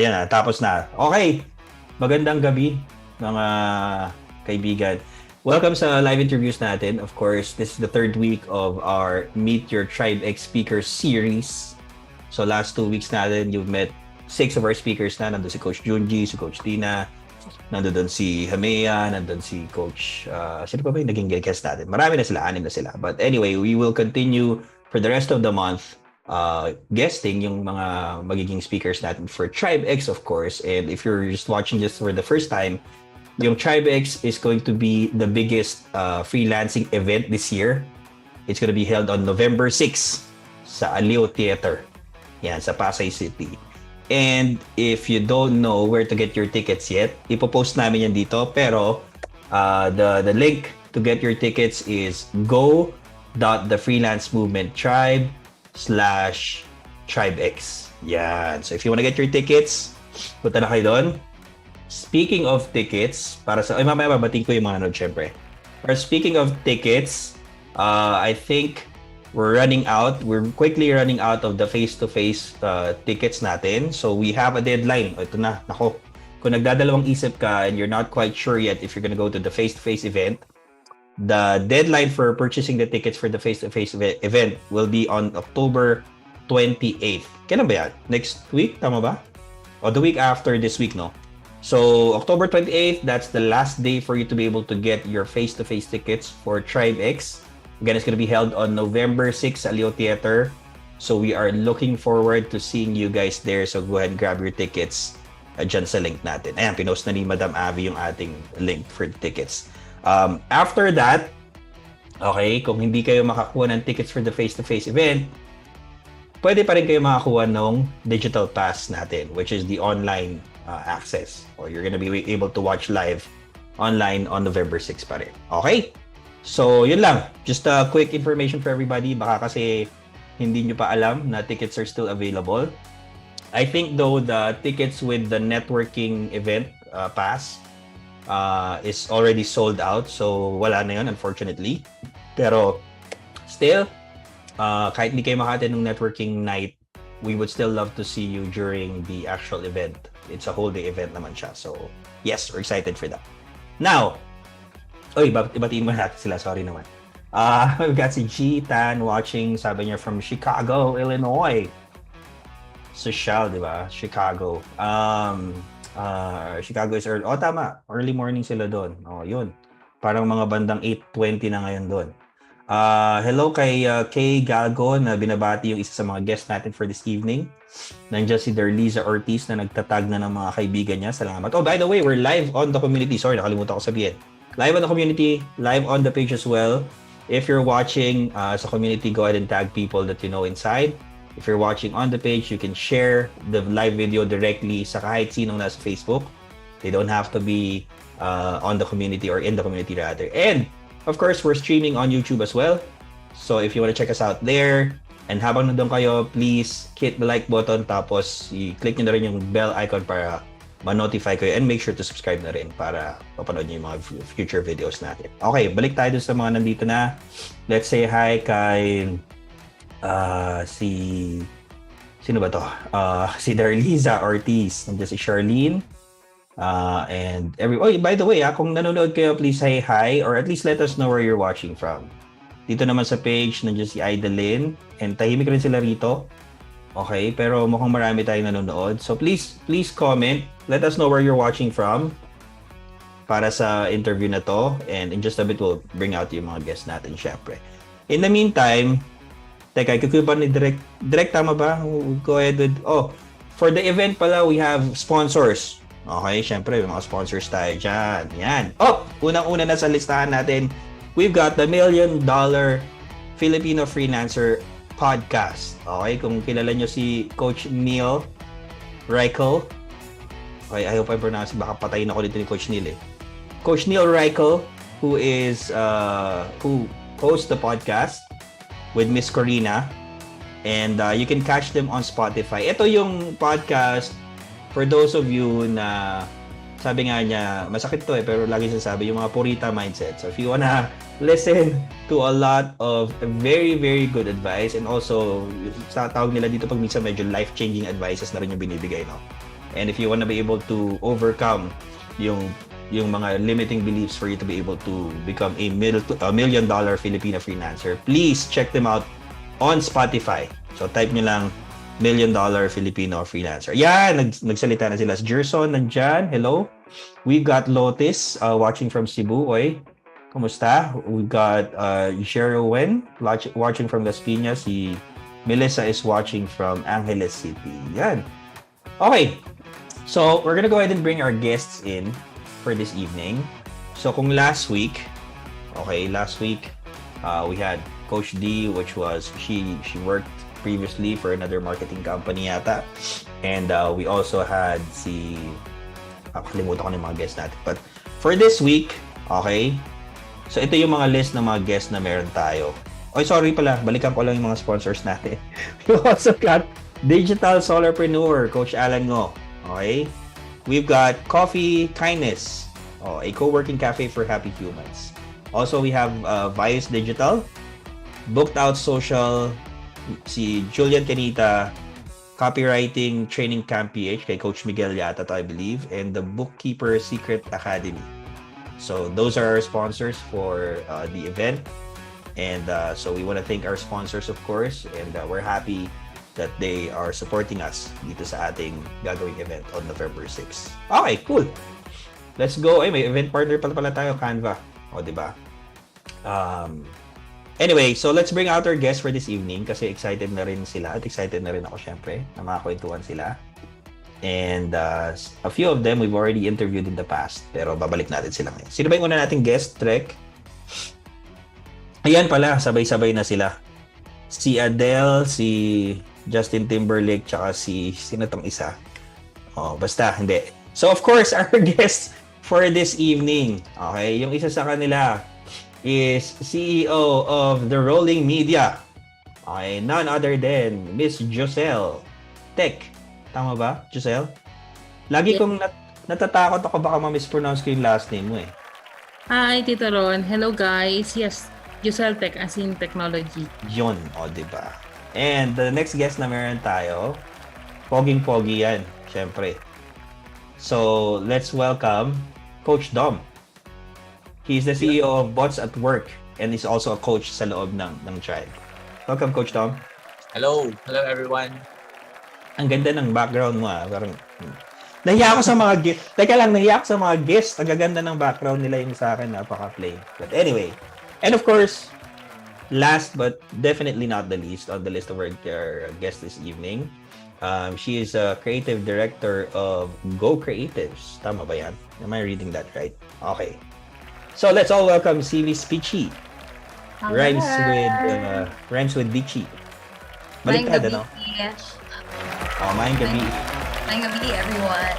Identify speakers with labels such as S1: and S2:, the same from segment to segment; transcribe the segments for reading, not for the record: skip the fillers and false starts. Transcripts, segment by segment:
S1: Ayan na, tapos na. Okay, magandang gabi mga kaibigan. Welcome sa live interviews natin. Of course, this is the third week of our Meet Your Tribe X Speakers series. So last 2 weeks natin, you've met 6 of our speakers na. Nandun si Coach Junji, si Coach Tina, nandun si Hamea, nandun si Coach... sino pa ba yung naging guest natin? Marami na sila, 6 na sila. But anyway, we will continue for the rest of the month guesting yung mga magiging speakers natin for Tribe X, of course. And if you're just watching this for the first time, yung Tribe X is going to be the biggest freelancing event this year. It's going to be held on November 6 sa Aliw Theater. Yan, sa Pasay City. And if you don't know where to get your tickets yet, ipopost namin yan dito. Pero the link to get your tickets is go.thefreelancemovementtribe/TribeX. Yan. So if you wanna get your tickets, punta na kayo doon. Speaking of tickets, para sa... Ay, mamaya babating ko yung mga nanood, syempre. But speaking of tickets, I think we're running out. We're quickly running out of the face-to-face tickets natin. So we have a deadline. Ito na. Nako. Kung nagdadalawang isip ka and you're not quite sure yet if you're gonna go to the face-to-face event, the deadline for purchasing the tickets for the face-to-face event will be on October 28th. Kailan ba yan? Next week? Tama ba? O the week after this week, no? So, October 28th, that's the last day for you to be able to get your face-to-face tickets for Tribe X. Again, it's going to be held on November 6 at Aliw Theater. So, we are looking forward to seeing you guys there. So, go ahead and grab your tickets dyan sa link natin. Ayan, pinost na ni Madam Avi yung ating link for the tickets. After that, okay, kung hindi kayo makakuha ng tickets for the face-to-face event, pwede pa rin kayo makakuha ng digital pass natin, which is the online access. Or you're gonna be able to watch live online on November 6 pa rin. Okay? So, yun lang. Just a quick information for everybody. Baka kasi hindi nyo pa alam na tickets are still available. I think though the tickets with the networking event pass is already sold out. So, wala na yun, unfortunately. Pero, still, kahit hindi kayo makatid ng networking night, we would still love to see you during the actual event. It's a whole day event naman siya. So, yes, we're excited for that. Now, ibatiin mo natin sila. Sorry naman. We've got si G Tan watching, sabi niya, from Chicago, Illinois. Social, di ba? Chicago. Chicago is early. Oh, tama. Early morning sila doon. Oh, yun. Parang mga bandang 8:20 na ngayon doon. Hello kay Kay Gago na binabati yung isa sa mga guests natin for this evening. Nandiyan si Darliza Ortiz na nagtatag na ng mga kaibigan niya. Salamat. Oh, by the way, we're live on the community. Sorry, nakalimutan ko sabihin. Live on the community, live on the page as well. If you're watching sa community, go ahead and tag people that you know inside. If you're watching on the page, you can share the live video directly sa kahit sinong nasa Facebook. They don't have to be on the community or in the community rather. And of course, we're streaming on YouTube as well. So if you want to check us out there, and habang nandun kayo, please hit the like button tapos i-click nyo na rin yung bell icon para ma-notify kayo and make sure to subscribe na rin para mapanood nyo yung mga future videos natin. Okay, balik tayo dun sa mga nandito na. Let's say hi kay sino ba to? Si Darliza Ortiz. Nandiyan si Charlene. And by the way, kung nanonood kayo, please say hi or at least let us know where you're watching from. Dito naman sa page, nandiyan si Idalyn and tahimik rin sila rito. Okay, pero mukhang marami tayong nanonood. So please comment. Let us know where you're watching from para sa interview na to. And in just a bit, we'll bring out yung mga guests natin, syempre. In the meantime, teka, ikukuha pa ni Direct, tama ba? Go ahead with... Oh, for the event pala, we have sponsors. Okay, syempre, may mga sponsors tayo dyan. Yan. Oh, unang-una na sa listahan natin, we've got the $1 Million Filipino Freelancer Podcast. Okay, kung kilala nyo si Coach Neil Reichel. Okay, I hope I pronounce. Baka patayin ako dito ni Coach Neil eh. Coach Neil Reichel, who hosts the podcast with Miss Corina. And you can catch them on Spotify. Ito yung podcast for those of you na sabi nga niya, masakit to pero lagi sinasabi yung mga purita mindset. So if you wanna listen to a lot of very, very good advice and also sa tawag nila dito pag minsan medyo life-changing advices na rin yung binibigay, no? And if you want to be able to overcome yung mga limiting beliefs for you to be able to become a $1 million Filipino freelancer, please check them out on Spotify. So type nyo lang $1 million Filipino freelancer. Yeah, nagsalita na sila. Gerson nandyan. Hello. We got Lotus watching from Cebu. Oy, kumusta? We got Sherwin watching from Las Piñas. Si Melissa is watching from Angeles City. Yan. Okay. So, we're gonna go ahead and bring our guests in for this evening. So, kung last week we had Coach D, which was she worked previously for another marketing company yata. And we also had kakalimutan ko na yung mga guests natin. But for this week, okay, so ito yung mga list ng mga guests na meron tayo. Oy, sorry pala, balikan ko lang yung mga sponsors natin. We also got Digital Solarpreneur, Coach Alan Ngo. Okay? We've got Coffee Kindness, a co-working cafe for happy humans. Also, we have Vice Digital, Booked Out Social, si Julian Canita, Copywriting Training Camp PH kay Coach Miguel yata to, I believe, and the Bookkeeper Secret Academy. So those are our sponsors for the event. And so we want to thank our sponsors, of course, and we're happy that they are supporting us dito sa ating gagawing event on November 6. Okay, cool. Let's go. Ay, may event partner pala tayo, Canva. O, di ba? Anyway, so let's bring out our guests for this evening kasi excited na rin sila at excited na rin ako syempre na makakwentuhan sila. And a few of them we've already interviewed in the past pero babalik natin sila ngayon. Sino ba yung una nating guest, Trek? Ayan pala, sabay-sabay na sila. Si Adele, si Justin Timberlake, tsaka sino tong isa? Oh, basta, hindi. So of course, our guest for this evening, okay, yung isa sa kanila is CEO of The Rolling Media. Okay, none other than Miss Jozelle Tech. Tama ba, Jozelle? Lagi kong natatakot ako baka ma-mispronounce ko yung last name mo eh.
S2: Hi, Tito Ron. Hello, guys. Yes, Jozelle Tech as in technology.
S1: Yun, o diba? And the next guest na meron tayo, poging-pogi yan, syempre. So, let's welcome Coach Dom. He's the CEO of Bots at Work and is also a coach sa loob ng tribe. Welcome, Coach Dom.
S3: Hello. Hello, everyone.
S1: Ang ganda ng background mo ah. Parang, nahiya ako sa mga guests. Teka lang, nahiya ako sa mga guests. Ang gaganda ng background nila yung sa akin, napaka-plain. But anyway, and of course, last but definitely not the least on the list of our guests this evening, she is a creative director of Go Creatives. Tama ba yan? Am I reading that right? Okay. So let's all welcome CV Speechy. Rhymes with Beachy. Baliktad, ano? Oh, Maayong gabi.
S4: Maayong gabi, everyone.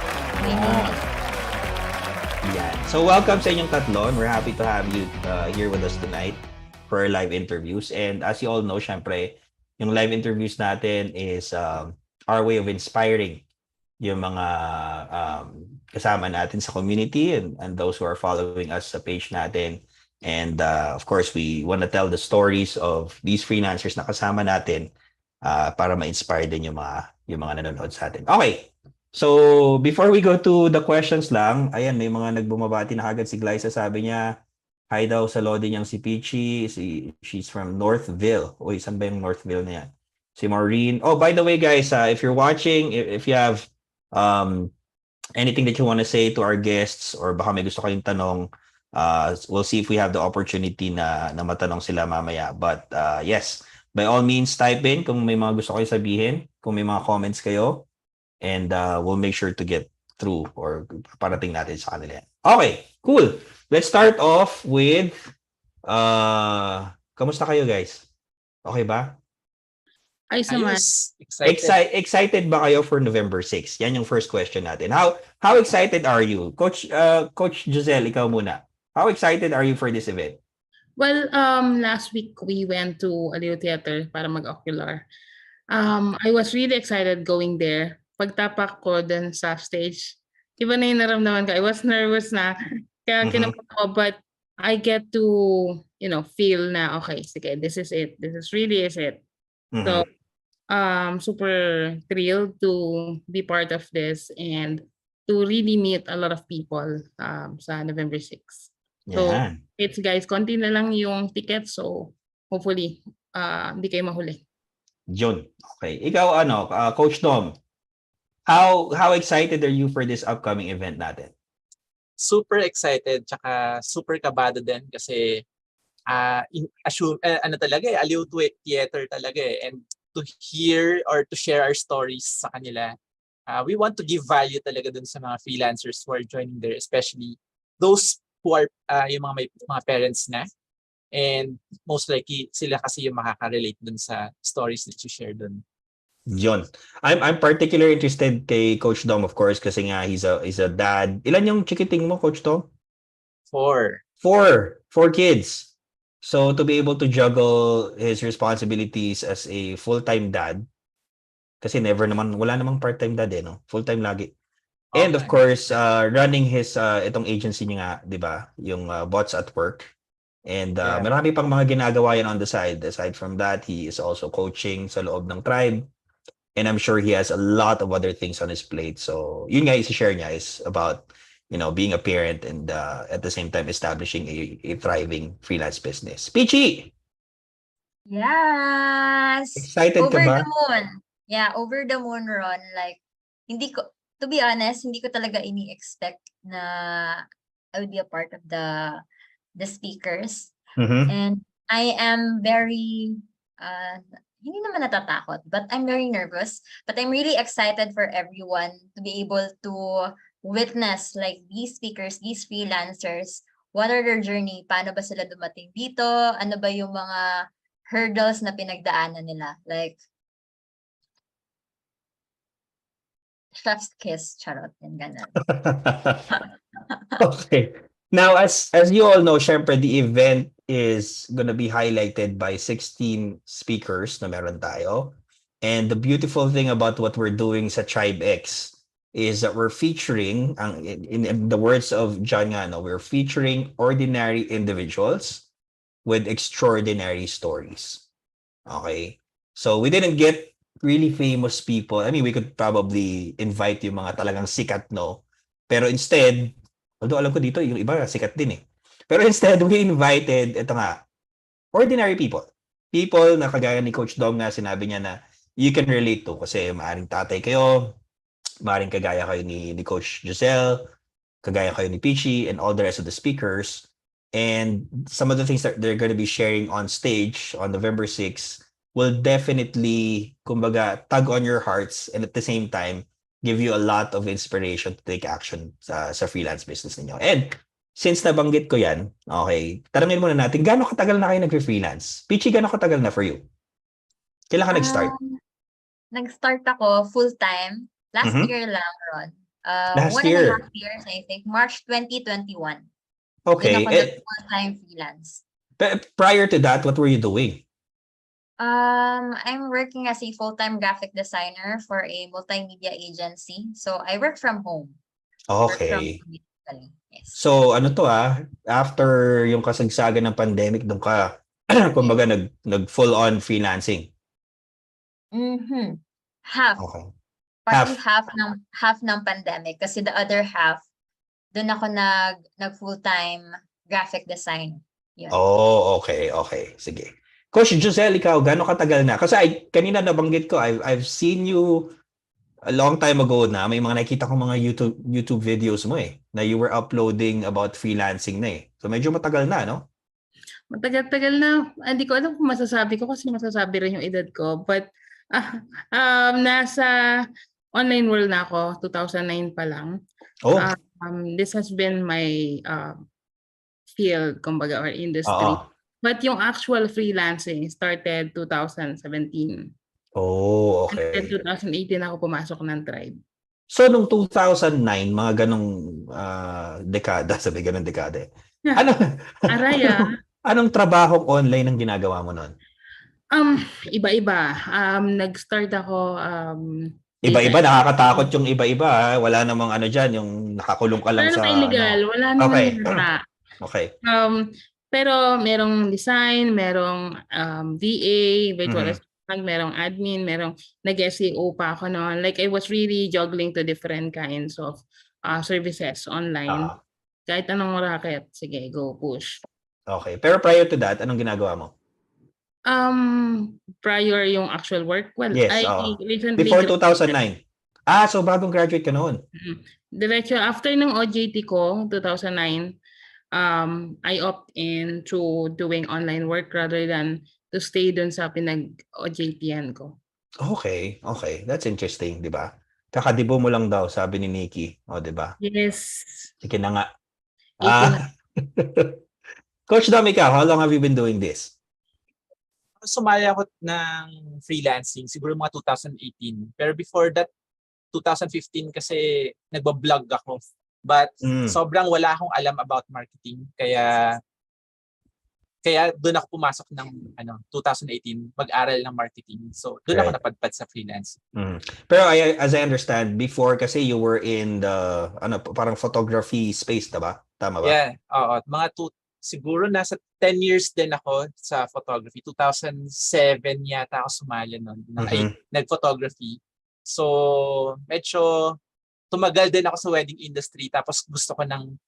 S1: Yeah. So welcome sa inyong tatlon. We're happy to have you here with us tonight for our live interviews. And as you all know, syempre, yung live interviews natin is our way of inspiring yung mga kasama natin sa community and those who are following us sa page natin. And of course, we want to tell the stories of these freelancers na kasama natin para ma-inspire din yung mga nanonood sa atin. Okay. So, before we go to the questions lang, ayan, may mga nagbumabati na agad si Glyza. Sabi niya, hi daw sa lodi niyang si Peachy. She's from Northville. Uy, saan ba yung Northville na yan? Si Maureen. Oh, by the way, guys, if you're watching, if you have anything that you want to say to our guests or baka may gusto kayong tanong, we'll see if we have the opportunity na matanong sila mamaya. But yes, by all means, type in kung may mga gusto kayo sabihin, kung may mga comments kayo, and we'll make sure to get through or parating natin sa kanila. Okay, cool. Let's start off with, kamusta kayo guys? Okay ba? Excited ba kayo for November 6? Yan yung first question natin. How excited are you? Coach Jozelle, ikaw muna. How excited are you for this event?
S2: Well, last week we went to Aliw Theater para mag-ocular. I was really excited going there. Pagtapak ko dun sa stage, iba na yung naramdaman ko. I was nervous na. Kaya kinabahan ako, but I get to, feel na, okay, sige, this is it. This is really is it. So, super thrilled to be part of this and to really meet a lot of people sa November 6. So,
S1: Yan.
S2: it's guys, konti na lang yung ticket. So, hopefully, hindi kayo mahuli.
S1: Yun. Okay. Ikaw, Coach Dom, how excited are you for this upcoming event natin?
S3: Super excited, tsaka super kabado din kasi Aliw Theater talaga eh. And to hear or to share our stories sa kanila, we want to give value talaga dun sa mga freelancers who are joining there, especially those who are yung may mga parents na. And most likely, sila kasi yung makaka-relate dun sa stories that you share dun.
S1: Yun. I'm particularly interested kay Coach Dom, of course, kasi nga he's a dad. Ilan yung chikiting mo, Coach Dom?
S3: 4.
S1: Four kids. So to be able to juggle his responsibilities as a full-time dad, kasi wala namang part-time dad no? Full-time lagi. And of course, running his itong agency niya nga, 'di ba? Yung Bots at Work. And marami pang mga ginagawa yan on the side. Aside from that, he is also coaching sa loob ng tribe. And I'm sure he has a lot of other things on his plate. So, yun nga i-share niya is about, being a parent and at the same time establishing a thriving freelance business. Peachy!
S4: Yes!
S1: Excited ka
S4: Over
S1: ba?
S4: the moon. Yeah, over the moon, Ron. Like, to be honest, hindi ko talaga ini-expect na I would be a part of the speakers.
S1: Mhm.
S4: And I am very, hindi naman natatakot, but I'm very nervous. But I'm really excited for everyone to be able to witness like these speakers, these freelancers, what are their journey, paano ba sila dumating dito, ano ba yung mga hurdles na pinagdaanan nila. Like, chef's kiss, charot, and ganun.
S1: Okay. Now, as you all know, syempre, the event is gonna be highlighted by 16 speakers na meron tayo. And the beautiful thing about what we're doing sa Tribe X is that we're featuring, in the words of John Ngano, we're featuring ordinary individuals with extraordinary stories. Okay? So we didn't get really famous people. I mean, we could probably invite yung mga talagang sikat, no? Pero instead, although alam ko dito, yung iba sikat din eh. Pero instead, we invited, ito nga, ordinary people. People na kagaya ni Coach Dom nga, sinabi niya na you can relate to. Kasi maaring tatay kayo, maaring kagaya kayo ni Coach Jozelle, kagaya kayo ni Peachy, and all the rest of the speakers. And some of the things that they're going to be sharing on stage on November 6 will definitely, kumbaga, tug on your hearts and at the same time, give you a lot of inspiration to take action sa freelance business ninyo. And since nabanggit ko yan, okay, tanungin muna natin, gaano katagal na kayo nag-freelance? Peachy, gaano katagal na for you? Kailan ka nag-start?
S4: Nag-start ako full-time. Last
S1: Mhm.
S4: year lang, Ron.
S1: Last
S4: 1.5 years, I think. March 2021.
S1: Okay.
S4: Doon ako nag-full-time freelance.
S1: Prior to that, what were you doing?
S4: I'm working as a full-time graphic designer for a multimedia agency. So I work from home. Work from
S1: Okay.
S4: home basically. Yes.
S1: So ano to after yung kasagsagan ng pandemic, doon ka kumbaga nag full on freelancing.
S4: Half.
S1: Okay.
S4: Partly half ng pandemic kasi the other half doon ako nag full-time graphic design. Yun.
S1: Oh, okay. Sige. Coach Jozelle, ikaw, gaano katagal na? Kasi kanina nabanggit ko, I've seen you a long time ago na. May mga nakita ko mga YouTube videos mo na you were uploading about freelancing na So medyo matagal na, no?
S2: Matagal-tagal na. Hindi ko alam kung masasabi ko kasi masasabi rin yung edad ko. But nasa online world na ako, 2009 pa lang.
S1: Oh.
S2: This has been my field, kumbaga, or industry. But yung actual freelancing started 2017.
S1: Oh, okay.
S2: And then 2018 ako pumasok ng tribe.
S1: So, nung 2009, mga ganong dekada, sabi ganong dekada
S2: Araya.
S1: Anong trabaho online ang ginagawa mo nun?
S2: Iba-iba. Nag-start ako
S1: iba-iba, nakakatakot yung iba-iba. Wala namang dyan, yung nakakulong ka lang sa...
S2: illegal. Wala namang
S1: Okay.
S2: Pero merong design, merong VA, virtual merong admin, merong nag-SEO pa ako noon. Like I was really juggling to different kinds of services online.
S1: Ah,
S2: Kahit anong racket, sige, go push.
S1: okay. Pero prior to that, anong ginagawa mo?
S2: Prior yung actual work, well,
S1: Yes,
S2: I
S1: oo.
S2: recently
S1: Before
S2: graduated.
S1: 2009. So bagong graduate ka noon.
S2: Diretso after ng OJT ko, 2009, I opt in to doing online work rather than to stay dun sa pinag-OJT-an ko.
S1: Okay. That's interesting, di ba? Kakadibo mo lang daw, sabi ni Nikki. O, di ba?
S2: Yes.
S1: Sige na nga.
S2: 18 na.
S1: Coach Dom, ikaw, how long have you been doing this?
S3: Sumali ako ng freelancing, siguro mga 2018. Pero before that, 2015 kasi nagbablog ako. But sobrang wala akong alam about marketing. Kaya doon ako pumasok ng 2018, mag-aral ng marketing. So doon ako
S1: Right.
S3: napadpad sa freelance.
S1: Pero as I understand, before kasi you were in the parang photography space, diba? Tama ba?
S3: Yeah, oo. Siguro nasa 10 years din ako sa photography. 2007 yata ako sumali nun. Nag-photography. So medyo tumagal din ako sa wedding industry, tapos gusto ko nang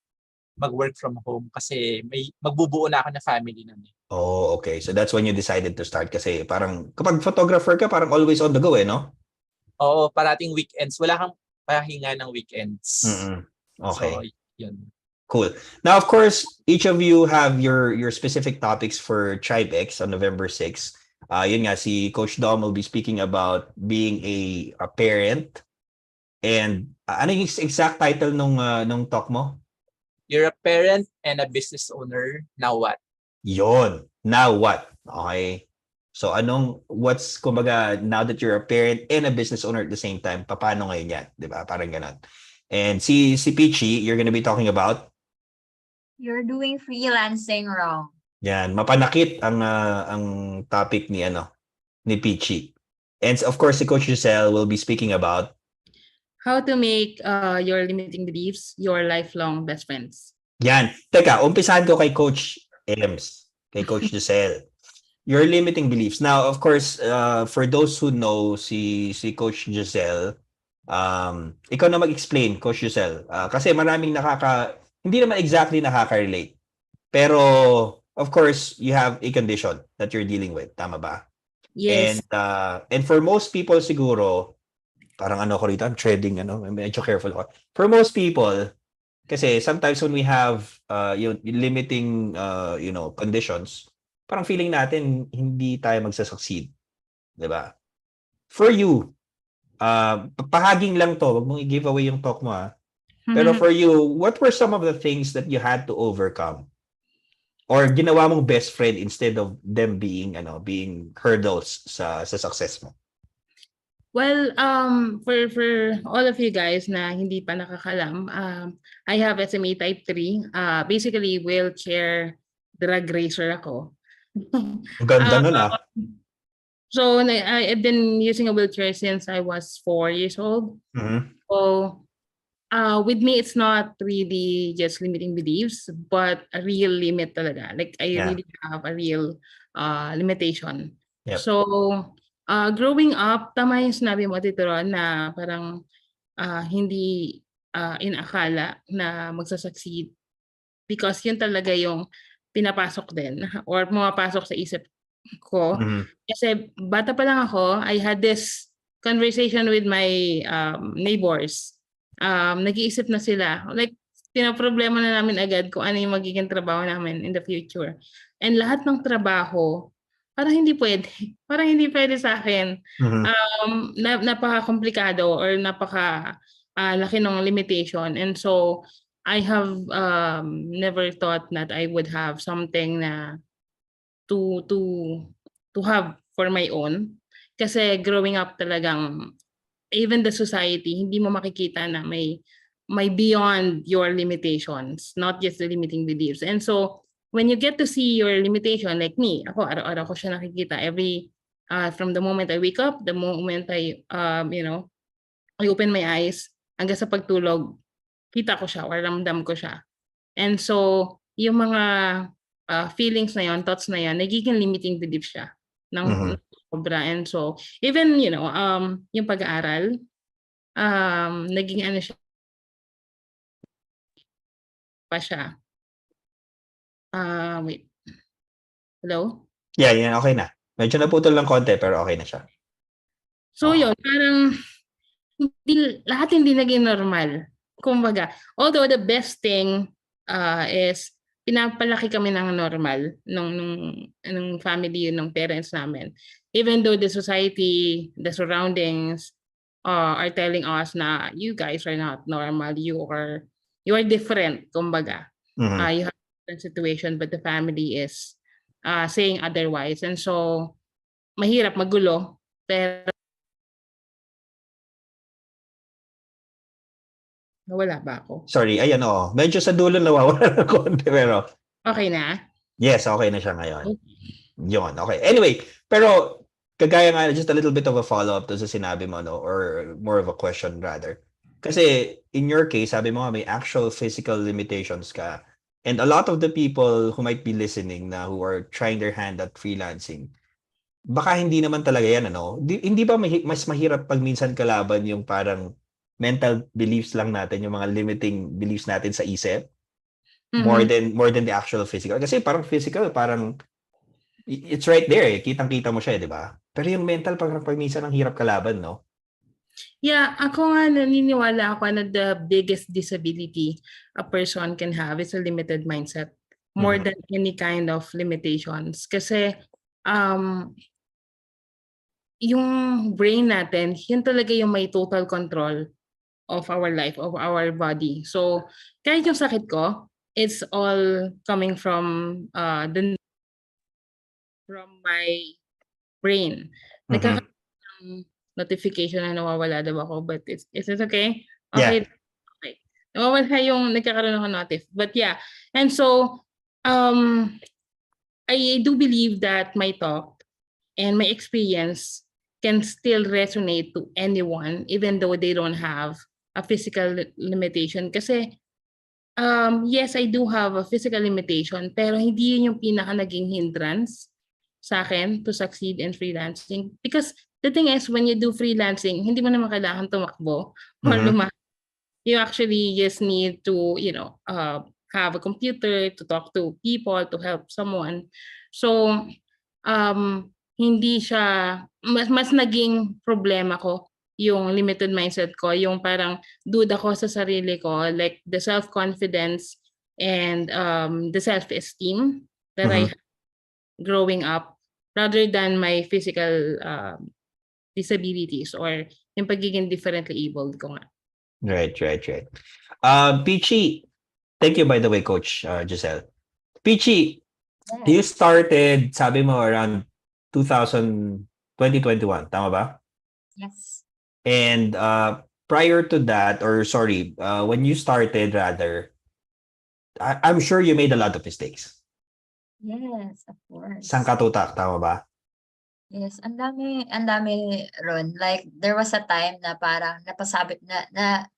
S3: mag-work from home kasi magbubuo na ako na family nun.
S1: Oh, okay. So that's when you decided to start kasi parang kapag photographer ka, parang always on the go, no?
S3: Oo, parating weekends. Wala kang pahinga ng weekends.
S1: Okay.
S3: So, yun.
S1: Cool. Now, of course, each of you have your specific topics for Tribe X on November 6. Yun nga, si Coach Dom will be speaking about being a parent. And ano yung exact title nung talk mo?
S3: You're a parent and a business owner. Now what?
S1: Yon. Now what? Okay. So kumbaga, now that you're a parent and a business owner at the same time, paano ngayon yan? Diba? Parang ganon. And si Peachy, you're gonna be talking about?
S4: You're doing freelancing wrong.
S1: Yan, mapanakit ang topic ni Peachy. And of course, si Coach Jozelle will be speaking about
S2: how to make your limiting beliefs your lifelong best friends.
S1: Yan. Teka, umpisahan ko kay Coach Ems, kay Coach Jozelle. Your limiting beliefs. Now, of course, for those who know si Coach Jozelle, ikaw na mag-explain, Coach Jozelle. Kasi maraming hindi naman exactly nakaka-relate. Pero, of course, you have a condition that you're dealing with. Tama ba?
S2: Yes.
S1: And for most people siguro, parang ako rito, I'm treading, medyo careful ako. For most people, kasi sometimes when we have yung limiting, conditions, parang feeling natin hindi tayo magsa-succeed. Diba? For you, pahaging lang to, wag mong i-give away yung talk mo, Pero for you, what were some of the things that you had to overcome? Or ginawa mong best friend instead of them being hurdles sa success mo?
S2: Well, for all of you guys na hindi pa nakakalam, I have SMA type 3. Basically, wheelchair drag racer ako.
S1: Ganda nun
S2: So, I've been using a wheelchair since I was 4 years old. So, with me, it's not really just limiting beliefs, but a real limit talaga. Like, I really have a real limitation.
S1: Yep.
S2: So, growing up, tama yung sinabi mo, Tito Ron, na parang hindi inakala na magsasucceed because yun talaga yung pinapasok din or pumapasok sa isip ko. Kasi bata pa lang ako, I had this conversation with my neighbors. Nag-iisip na sila. Like, pinaproblema na namin agad kung ano yung magiging trabaho namin in the future. And lahat ng trabaho, parang hindi pwede. Parang hindi pwede sa akin. Napaka-komplikado or napaka-laki ng limitation. And so, I have never thought that I would have something na to have for my own. Kasi growing up talagang even the society, hindi mo makikita na may beyond your limitations, not just the limiting beliefs. And so, when you get to see your limitation, like me, ako, araw-araw ko siya nakikita. From the moment I wake up, the moment I open my eyes, hanggang sa pagtulog, kita ko siya or ramdam ko siya. And so, yung mga feelings na yon, thoughts na yon, nagiging limiting beliefs siya ng sobra. And so, even, yung pag-aaral, naging ano siya pa siya. Wait. Hello?
S1: Yeah, okay na. Medyo naputol lang konti, pero okay na siya.
S2: So
S1: Oo.
S2: yun, parang lahat hindi naging normal. Kumbaga, although the best thing is pinapalaki kami ng normal nung family, nung parents namin. Even though the society, the surroundings are telling us na you guys are not normal, you are different, kumbaga.
S1: Mhm.
S2: You have a different situation, but the family is saying otherwise. And so, mahirap, magulo, pero nawala ba ako?
S1: Sorry, ayan, oo. Medyo sa dulo nawawala ng konti, pero
S2: Okay na?
S1: yes, okay na siya ngayon.
S2: Okay.
S1: Yun, okay. Anyway, pero kagaya nga, just a little bit of a follow-up to sa sinabi mo, no? Or more of a question rather. Kasi in your case, sabi mo nga may actual physical limitations ka. And a lot of the people who might be listening na who are trying their hand at freelancing, baka hindi naman talaga yan, ano? Hindi ba mas mahirap pag minsan kalaban yung parang mental beliefs lang natin, yung mga limiting beliefs natin sa isip? More than the actual physical. Kasi parang physical, parang it's right there eh. Kitang-kita mo siya, di ba? Pero yung mental, pag minsan ang hirap kalaban, no?
S2: Yeah, ako nga naniniwala ako na the biggest disability a person can have is a limited mindset more than any kind of limitations. Kasi yung brain natin, yun talaga yung may total control of our life, of our body. So, kahit yung sakit ko, it's all coming from from my brain. Nagkakaroon ng notification na nawawala daw ako, but is it okay? Okay.
S1: Yeah.
S2: Okay. Nawawala yung nagkakaroon ako notif. But yeah, and so I do believe that my talk and my experience can still resonate to anyone even though they don't have a physical limitation. Kasi yes, I do have a physical limitation, pero hindi yun yung pinaka naging hindrance sa akin to succeed in freelancing. Because the thing is, when you do freelancing, hindi mo naman kailangan tumakbo or lumakbo. You actually just need to, have a computer to talk to people, to help someone. So, hindi siya, mas naging problema ko yung limited mindset ko, yung parang duda ko sa sarili ko, like the self-confidence and the self-esteem that I had growing up rather than my physical disabilities or yung pagiging differently abled ko nga.
S1: Right. Peachy, thank you by the way, Coach Jozelle. Peachy, you started, sabi mo, around 2021, tama ba?
S4: Yes.
S1: And prior to that, when you started rather, I'm sure you made a lot of mistakes.
S4: Yes, of course.
S1: Saan ka tutak, tama ba?
S4: Yes, ang dami Ron. Like, there was a time na parang napasabit na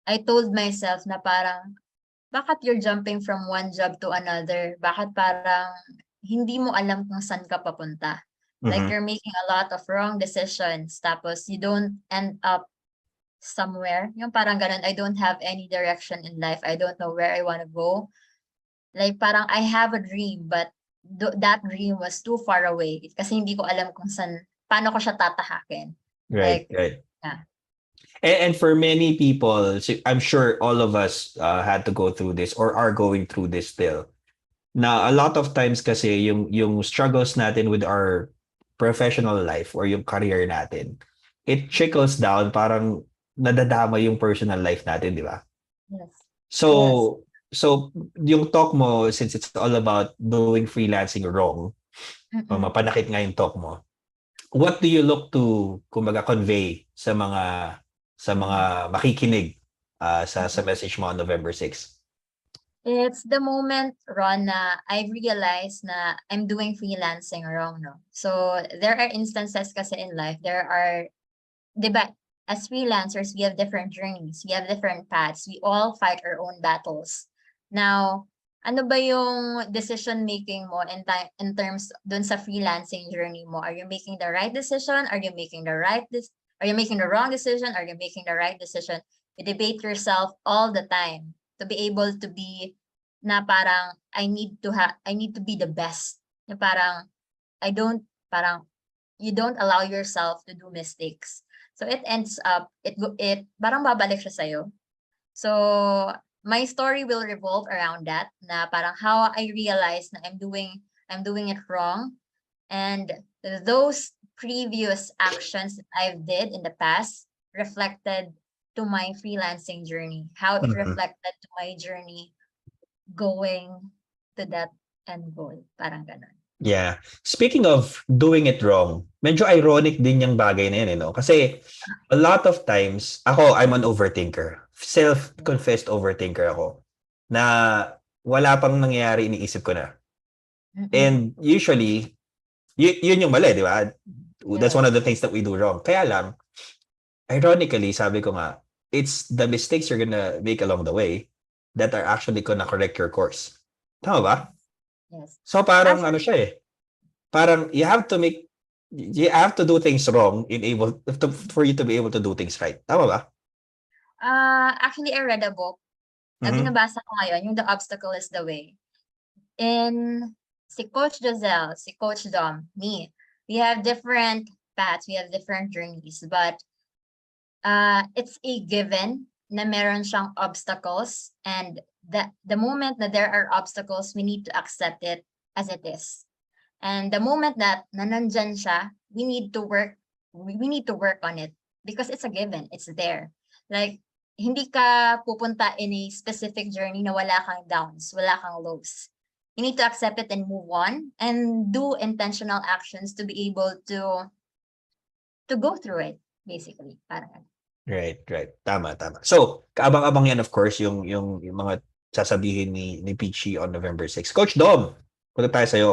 S4: I told myself na parang, bakit you're jumping from one job to another? Bakit parang hindi mo alam kung saan ka papunta? Like, you're making a lot of wrong decisions, tapos you don't end up somewhere. Yung parang ganun, I don't have any direction in life. I don't know where I want to go. Like, parang I have a dream, but that dream was too far away. Kasi hindi ko alam kung paano ko siya tatahakin.
S1: Right.
S4: Yeah.
S1: And for many people, I'm sure all of us had to go through this or are going through this still. Now, a lot of times kasi yung struggles natin with our professional life or yung career natin, it trickles down, parang nadadama yung personal life natin, di ba?
S4: Yes.
S1: So yung talk mo, since it's all about doing freelancing wrong, mapanakit nga yung talk mo, what do you look to, kumbaga, convey sa mga makikinig sa message mo on November 6?
S4: It's the moment, Ron, na I realized na I'm doing freelancing wrong, no? So, there are instances kasi in life, diba, as freelancers, we have different journeys, we have different paths, we all fight our own battles. Now, ano ba yung decision making mo in terms dun sa freelancing journey mo? Are you making the right decision? Are you making the are you making the wrong decision? Are you making the right decision? You debate yourself all the time to be able to be na parang I need to be the best. Na parang parang you don't allow yourself to do mistakes. So it ends up it parang babalik siya sa'yo. So my story will revolve around that, na parang how I realized na I'm doing it wrong, and those previous actions that I've did in the past reflected to my freelancing journey, how it reflected to my journey going to that end goal, parang ganun.
S1: Yeah. Speaking of doing it wrong, medyo ironic din yung bagay na yun, eh, no? Kasi a lot of times, I'm an overthinker. Self-confessed overthinker ako. Na wala pang nangyayari, iniisip ko na. And usually, yun yung mali, di ba? That's one of the things that we do wrong. Kaya lang, ironically, sabi ko nga, it's the mistakes you're gonna make along the way that are actually gonna correct your course. Tama ba?
S4: Yes.
S1: So parang ano siya eh. Parang you have to do things wrong for you to be able to do things right. Tama ba?
S4: Actually, I read a book. Binabasa ko ngayon, yung The Obstacle is the Way. In si Coach Jozelle, si Coach Dom, me, we have different paths, we have different journeys, but it's a given na meron siyang obstacles, and the moment that there are obstacles, we need to accept it as it is. And the moment that nandyan siya, we need to work on it because it's a given, it's there. Like, hindi ka pupunta in a specific journey na wala kang downs, wala kang lows. You need to accept it and move on and do intentional actions to be able to go through it, basically. Parang.
S1: Right. Tama. So, kaabang-abang yan, of course, yung mga sasabihin ni Peachy on November 6. Coach Dom, punta tayo sa'yo.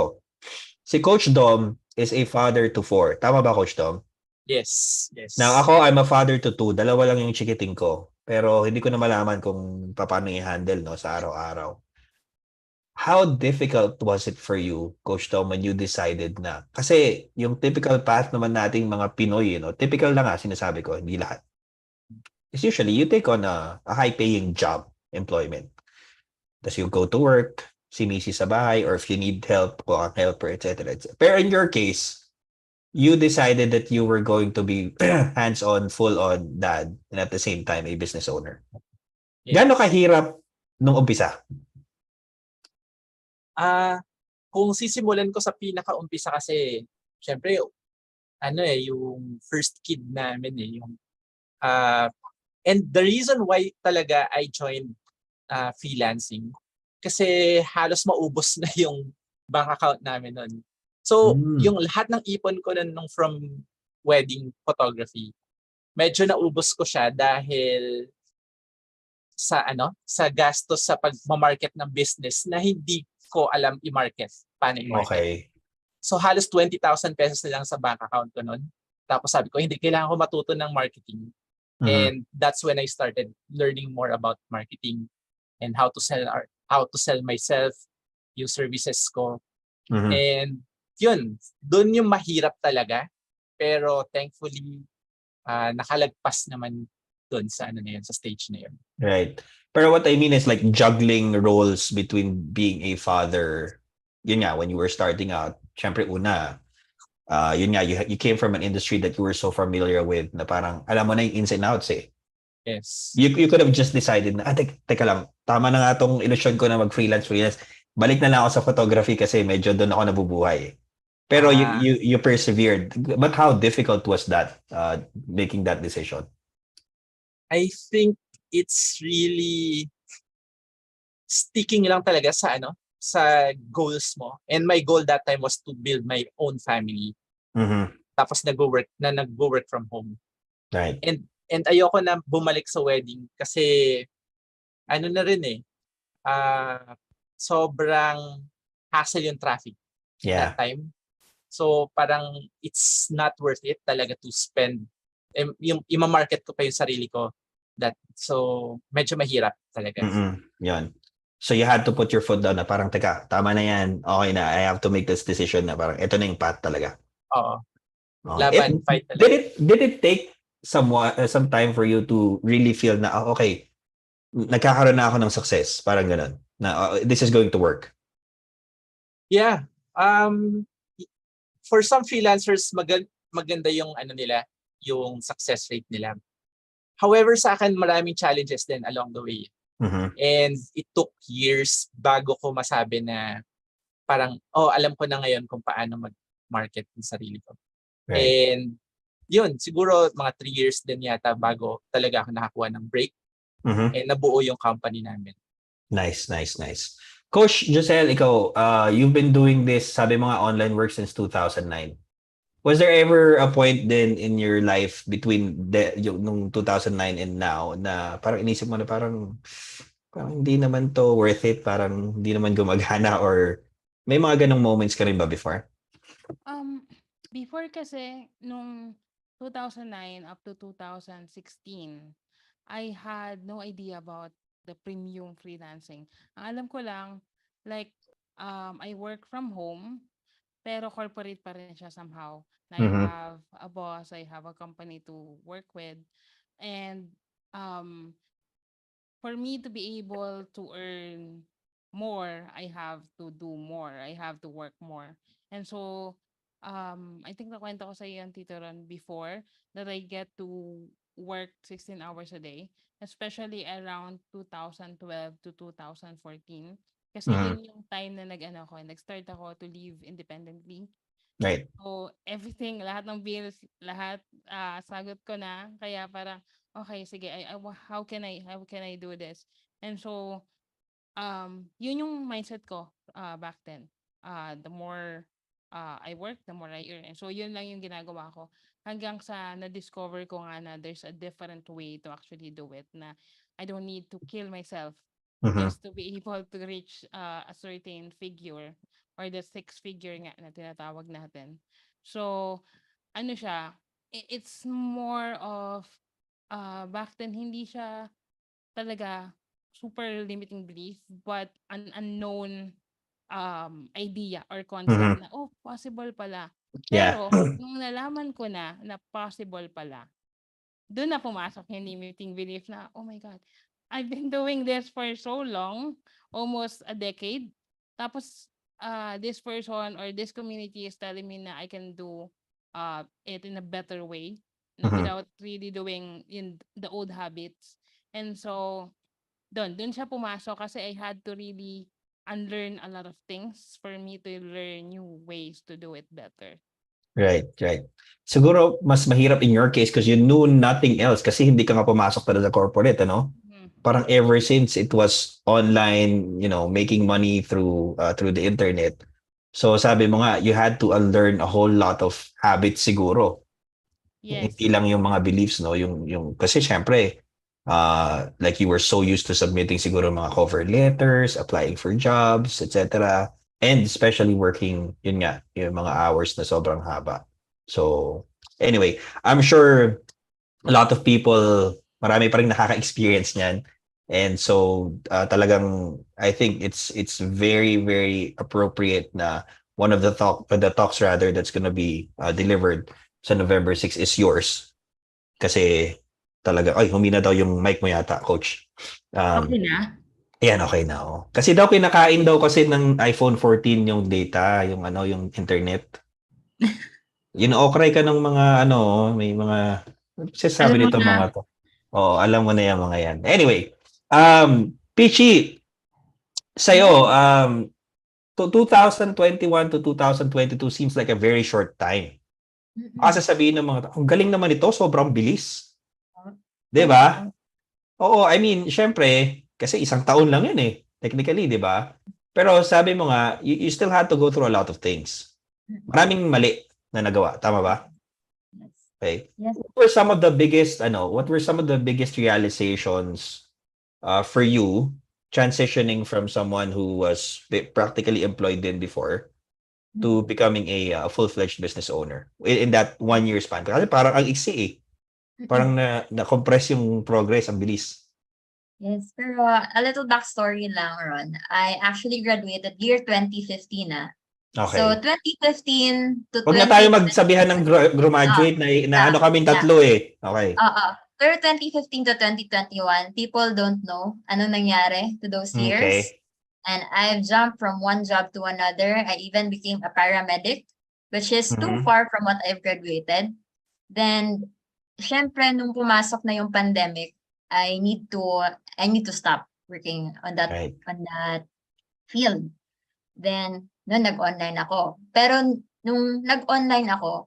S1: Si Coach Dom is a father to 4. Tama ba, Coach Dom?
S3: Yes.
S1: Now, I'm a father to 2. Dalawa lang yung chikiting ko. Pero hindi ko na malaman kung paano i-handle, no, sa araw-araw. How difficult was it for you, Coach Tom, when you decided na? Kasi yung typical path naman nating mga Pinoy, typical na nga, sinasabi ko, hindi lahat. It's usually you take on a high-paying job, employment. Tapos you go to work, si Missy sa bahay, or if you need help, go ang helper, etc. Pero in your case, you decided that you were going to be hands-on, full-on dad, and at the same time, a business owner.
S3: Yes.
S1: Gaano kahirap nung umpisa?
S3: Kung sisimulan ko sa pinaka-umpisa kasi, syempre, yung first kid namin yung and the reason why talaga I joined freelancing kasi halos maubos na yung bank account namin nun. So, yung lahat ng ipon ko nung from wedding photography, medyo naubos ko siya dahil sa gastos sa pag-market ng business na hindi ko alam i-market. Paano i-market.
S1: Okay.
S3: So halos 20,000 pesos na lang sa bank account ko nun. Tapos sabi ko, hindi, kailangan ko matuto ng marketing. And that's when I started learning more about marketing and how to sell myself, yung services ko. And yun, dun yung mahirap talaga. Pero thankfully, nakalagpas naman dun sa sa stage na yun.
S1: Right. Pero what I mean is like juggling roles between being a father. Yun nga, when you were starting out, syempre una, yun nga, you came from an industry that you were so familiar with na parang alam mo na yung ins and outs eh.
S3: Yes.
S1: You could have just decided na, teka lang, tama na nga tong ilusyon ko na mag-freelance. Balik na lang ako sa photography kasi medyo doon ako nabubuhay eh. Pero you persevered. But how difficult was that, making that decision?
S3: I think it's really sticking lang talaga sa goals mo. And my goal that time was to build my own family. Tapos nag-work from home.
S1: Right.
S3: And ayoko na bumalik sa wedding kasi na rin sobrang hassle yung traffic that time. So parang it's not worth it talaga to spend yung ima-market ko pa yung sarili ko. So medyo mahirap talaga.
S1: Yan. So you had to put your foot down na parang, teka, tama na yan. Okay na. I have to make this decision na parang ito na yung path talaga.
S3: Oo.
S1: It,
S3: Laban, fight
S1: did
S3: talaga.
S1: it take some time for you to really feel na okay, nagkakaroon na ako ng success, parang ganun. Na this is going to work.
S3: Yeah. For some freelancers, maganda yung ano nila, yung success rate nila. However, sa akin maraming challenges din along the way.
S1: Mhm.
S3: And it took years bago ko masabi na parang, alam ko na ngayon kung paano mag-market ng sarili ko.
S1: Right.
S3: And yun, siguro mga 3 years din yata bago talaga ako nakakuha ng break
S1: Mhm.
S3: and nabuo yung company namin.
S1: Nice. Coach Jozelle, ikaw, you've been doing this, sabi mga online work since 2009. Was there ever a point then in your life between nung 2009 and now na parang inisip mo na parang hindi naman to worth it, parang hindi naman gumagana, or may mga ganong moments ka rin ba before?
S2: Before kasi, nung 2009 up to 2016, I had no idea about the premium freelancing. Ang alam ko lang, like, I work from home, pero corporate pa rin siya somehow. I
S1: Mhm.
S2: have a boss, I have a company to work with. And for me to be able to earn more, I have to do more. I have to work more. And so, I think nakwento ko sa iyo yan, Tito Ron, before, that I get to work 16 hours a day, especially around 2012 to 2014. Kasi
S1: Mhm.
S2: yun yung time na nag-start ako to live independently.
S1: Right.
S2: So, everything, lahat ng bills, lahat sagot ko na. Kaya parang, okay, sige, how can I do this? And so, yun yung mindset ko back then. The more I work, the more I earn. And so, yun lang yung ginagawa ko. Hanggang sa na-discover ko nga na there's a different way to actually do it, na I don't need to kill myself
S1: Mhm.
S2: just to be able to reach a certain figure, or the 6-figure nga na tinatawag natin. So, ano siya, it's more of, back then, hindi siya talaga super limiting belief, but an unknown idea or concept
S1: Mhm.
S2: na, possible pala.
S1: Yeah.
S2: Pero, nung nalaman ko na possible pala, doon na pumasok yung limiting belief na, oh my God, I've been doing this for so long, almost a decade. Tapos, this person or this community is telling me na I can do it in a better way, na
S1: Mhm.
S2: without really doing in the old habits. And so, doon siya pumasok kasi I had to really unlearn a lot of things for me to learn new ways to do it better.
S1: Right. Siguro mas mahirap in your case because you knew nothing else kasi hindi ka nga pumasok talaga sa corporate, ano? Parang ever since it was online, making money through the internet. So sabi mo nga, you had to unlearn a whole lot of habits siguro.
S2: Yes.
S1: Hindi lang yung mga beliefs, no? Yung kasi syempre, like you were so used to submitting siguro mga cover letters, applying for jobs, etc. And especially working, yun nga, yung mga hours na sobrang haba. So, anyway, I'm sure a lot of people, marami pa rin nakaka-experience niyan. And so, talagang, I think it's very, very appropriate na one of the talks rather that's gonna be delivered sa November 6 is yours. Kasi talaga, humina daw yung mic mo yata, coach.
S2: Okay na?
S1: Ayan, okay na. Oh. Kasi daw kinakain daw kasi ng iPhone 14 yung data, yung internet. Okray ka ng mga may mga
S2: Alam
S1: sabi
S2: mo
S1: nito
S2: na,
S1: mga to. Oo, alam mo na yung mga yan. Anyway, Pichi, sa'yo, 2021 to 2022 seems like a very short time. Baka sasabihin ng mga tao, ang galing naman ito, sobrang bilis. 'Di ba? Oo, I mean, syempre, kasi isang taon lang yun eh, technically, 'di ba? Pero sabi mo nga, you still had to go through a lot of things. Maraming mali na nagawa, tama ba? Okay.
S4: Yes.
S1: What were some of the biggest realizations for you transitioning from someone who was practically employed then before to becoming a full-fledged business owner in that 1 year span? Kasi parang ang iksi eh. Parang na-compress yung progress, ang bilis.
S4: Yes, pero a little backstory lang, Ron. I actually graduated year 2015 na. So,
S1: Okay.
S4: 2015 to
S1: Huwag na tayo
S4: 2020.
S1: magsabihan ng graduate na ano kaming tatlo eh. Okay.
S4: Pero 2015 to 2021, people don't know ano nangyari to those years.
S1: Okay.
S4: And I've jumped from one job to another. I even became a paramedic, which is too
S1: Mhm.
S4: far from what I've graduated. Then, syempre, nung pumasok na yung pandemic, I need to stop working on that
S1: Right.
S4: field. Then, noon nag-online ako. Pero nung nag-online ako,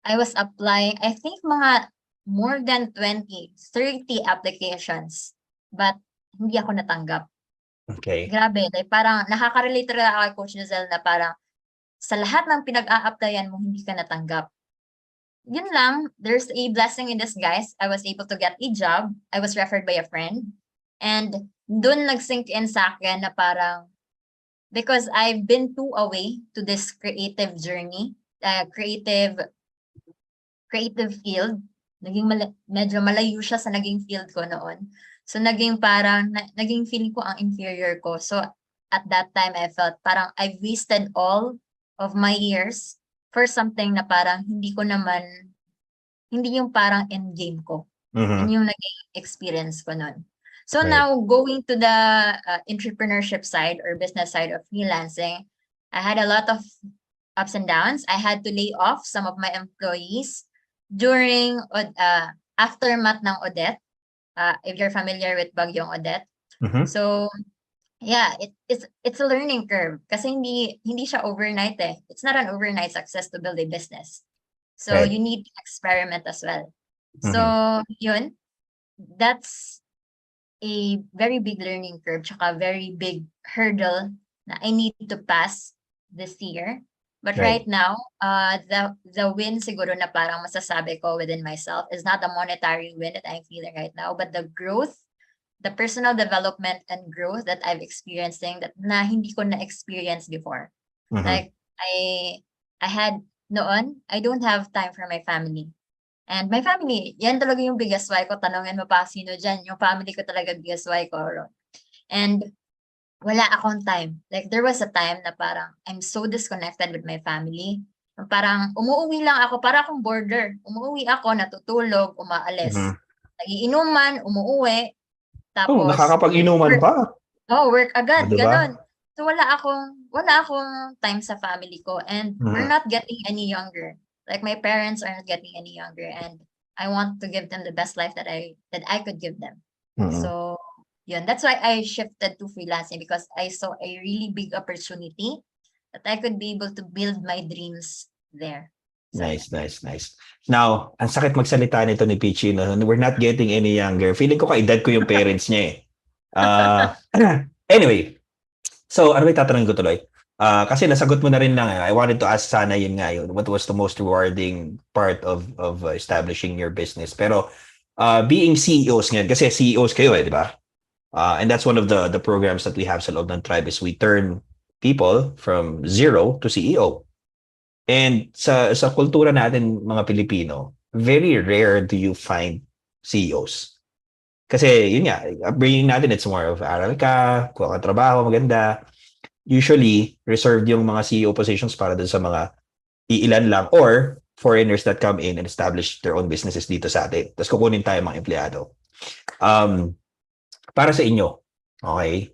S4: I was applying, I think mga more than 20, 30 applications. But hindi ako natanggap.
S1: Okay.
S4: Grabe, like parang nakaka-relate talaga ako kay Coach Jozelle na parang sa lahat ng pinag-a-applyan mo, hindi ka natanggap. Yun lang, there's a blessing in disguise. I was able to get a job. I was referred by a friend. And dun nag-sink in sa akin na parang, because I've been too away to this creative journey, creative field. Medyo malayo siya sa naging field ko noon. So naging parang, naging feeling ko ang inferior ko. So at that time, I felt parang I've wasted all of my years for something na parang hindi yung parang end game ko.
S1: Mhm.
S4: Yun yung naging experience ko noon. So
S1: Right.
S4: now, going to the entrepreneurship side or business side of freelancing, I had a lot of ups and downs. I had to lay off some of my employees during aftermath ng Odette. If you're familiar with Bagyong Odette.
S1: Mhm.
S4: So, yeah, it's a learning curve kasi hindi siya overnight eh. It's not an overnight success to build a business. So,
S1: Right.
S4: you need to experiment as well.
S1: Mhm.
S4: So, yun, that's a very big learning curve tsaka very big hurdle na I need to pass this year. But
S1: Right.
S4: right now, the win siguro na parang masasabi ko within myself is not the monetary win that I'm feeling right now, but the growth, the personal development and growth that I've experiencing that na hindi ko na-experience before.
S1: Mhm.
S4: Like, I had noon, I don't have time for my family. And my family, yan talaga yung biggest why ko. Tanungin mo pa sino dyan. Yung family ko talaga biggest why ko. And wala akong time. Like, there was a time na parang I'm so disconnected with my family. Parang umuwi lang ako, para akong border. Umuwi ako, natutulog, umaalis.
S1: Mhm.
S4: Nagiinuman, umuwi.
S1: Oh,
S4: Tapos,
S1: nakakapag-inuman pa.
S4: work agad,
S1: Diba?
S4: ganon. So wala akong time sa family ko, and we're
S1: Mhm.
S4: not getting any younger. Like my parents are not getting any younger, and I want to give them the best life that I could give them.
S1: Mhm.
S4: So yun, that's why I shifted to freelancing, because I saw a really big opportunity that I could be able to build my dreams there. So,
S1: Nice. Now, ang sakit magsalita nito ni Peachy, no? We're not getting any younger. Feeling ko kaedad ko yung parents niya eh. Anyway, so ano ba tatanungin ko tuloy? Kasi nasagot mo na rin lang. I wanted to ask sana yun nga yun. What was the most rewarding part of establishing your business? Pero being CEOs ngayon, kasi CEOs kayo eh, di ba? And that's one of the programs that we have sa loob ng Tribe is we turn people from zero to CEO. And sa kultura natin mga Pilipino, very rare do you find CEOs. Kasi yun nga, upbringing natin, it's more of aral ka, kuha ka trabaho, maganda. Usually, reserved yung mga CEO positions para dun sa mga iilan lang or foreigners that come in and establish their own businesses dito sa atin. Tapos kukunin tayo mga empleyado. Para sa inyo, okay,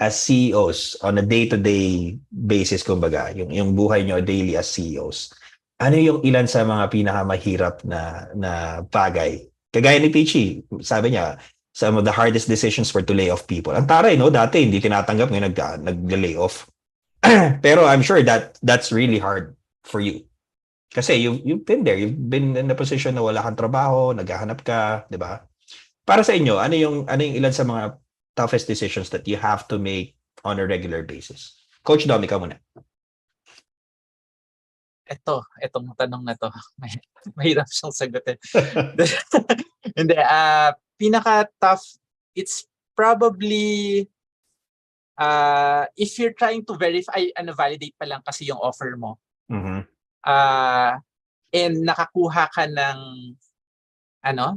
S1: as CEOs, on a day-to-day basis, kumbaga, yung buhay nyo daily as CEOs, ano yung ilan sa mga pinakamahirap na bagay? Kagaya ni Peachy, sabi niya, some of the hardest decisions were to lay off people. Ang taray, no? Dati hindi tinatanggap, ngayon nag-lay off. Pero I'm sure that's really hard for you. Kasi you've been there. You've been in the position na wala kang trabaho, naghahanap ka, di ba? Para sa inyo, ano yung ilan sa mga toughest decisions that you have to make on a regular basis? Coach Dom, ikaw muna.
S3: Etong tanong na to, mahirap siyang sagutin. Hindi, pinaka-tough, it's probably, if you're trying to verify, validate pa lang kasi yung offer mo.
S1: Mhm.
S3: And nakakuha ka ng,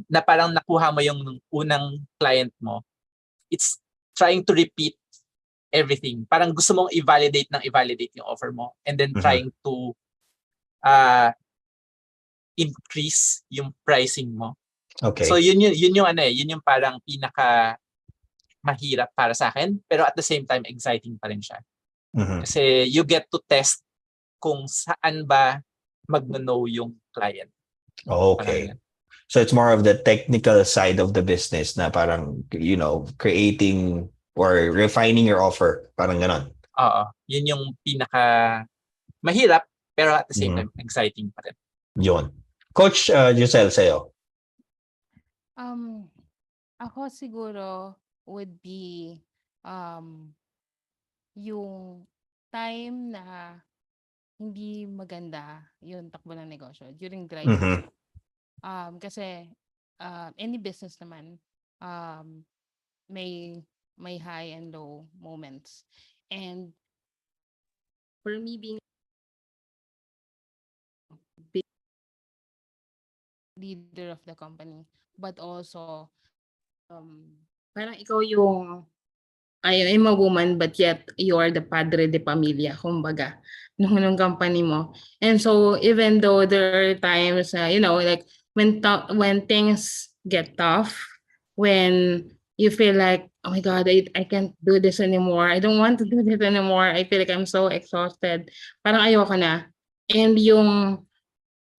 S3: na parang nakuha mo yung unang client mo. it's trying to repeat everything. Parang gusto mong i-validate yung offer mo and then trying to increase yung pricing mo.
S1: Okay.
S3: So yun yung parang pinaka mahirap para sa akin, pero at the same time exciting pa rin siya. Kasi you get to test kung saan ba magno-know yung client.
S1: Okay. So it's more of the technical side of the business na parang, creating or refining your offer. Parang ganon.
S3: Oo. Yun yung pinaka mahirap, pero at the same time, exciting pa rin.
S1: Yun. Coach Jozelle, sa'yo.
S2: Ako siguro would be yung time na hindi maganda yung takbo ng negosyo during dry season. Kasi any business naman may high and low moments. And for me being big leader of the company, but also parang ikaw yung I'm a woman, but yet you are the padre de pamilya, kumbaga, nung company mo. And so even though there are times, like when things get tough, when you feel like, oh my God, I can't do this anymore. I don't want to do this anymore. I feel like I'm so exhausted. Parang ayoko na. And yung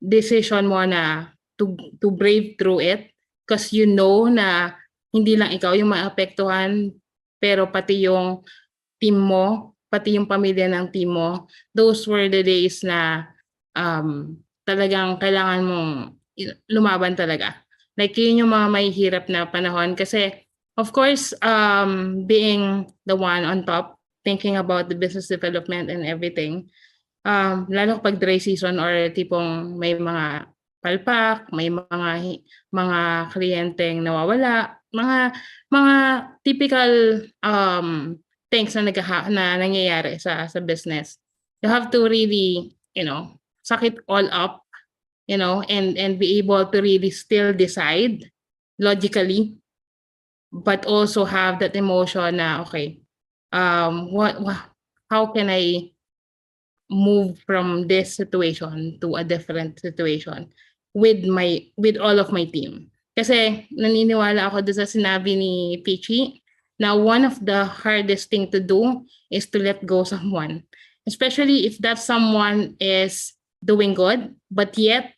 S2: decision mo na to brave through it, because you know na hindi lang ikaw yung maapektuhan, pero pati yung team mo, pati yung pamilya ng team mo. Those were the days na talagang kailangan mong lumaban talaga. Like yun yung mga mahihirap na panahon kasi of course, being the one on top, thinking about the business development and everything, lalo pag dry season or tipong may mga palpak, may mga kliyenteng nawawala, mga typical things na nangyayari sa business. You have to really, suck it all up, and be able to really still decide logically, but also have that emotion na okay, how can I move from this situation to a different situation with all of my team. Kasi naniniwala ako doon sa sinabi ni Pichi na one of the hardest thing to do is to let go someone. Especially if that someone is doing good, but yet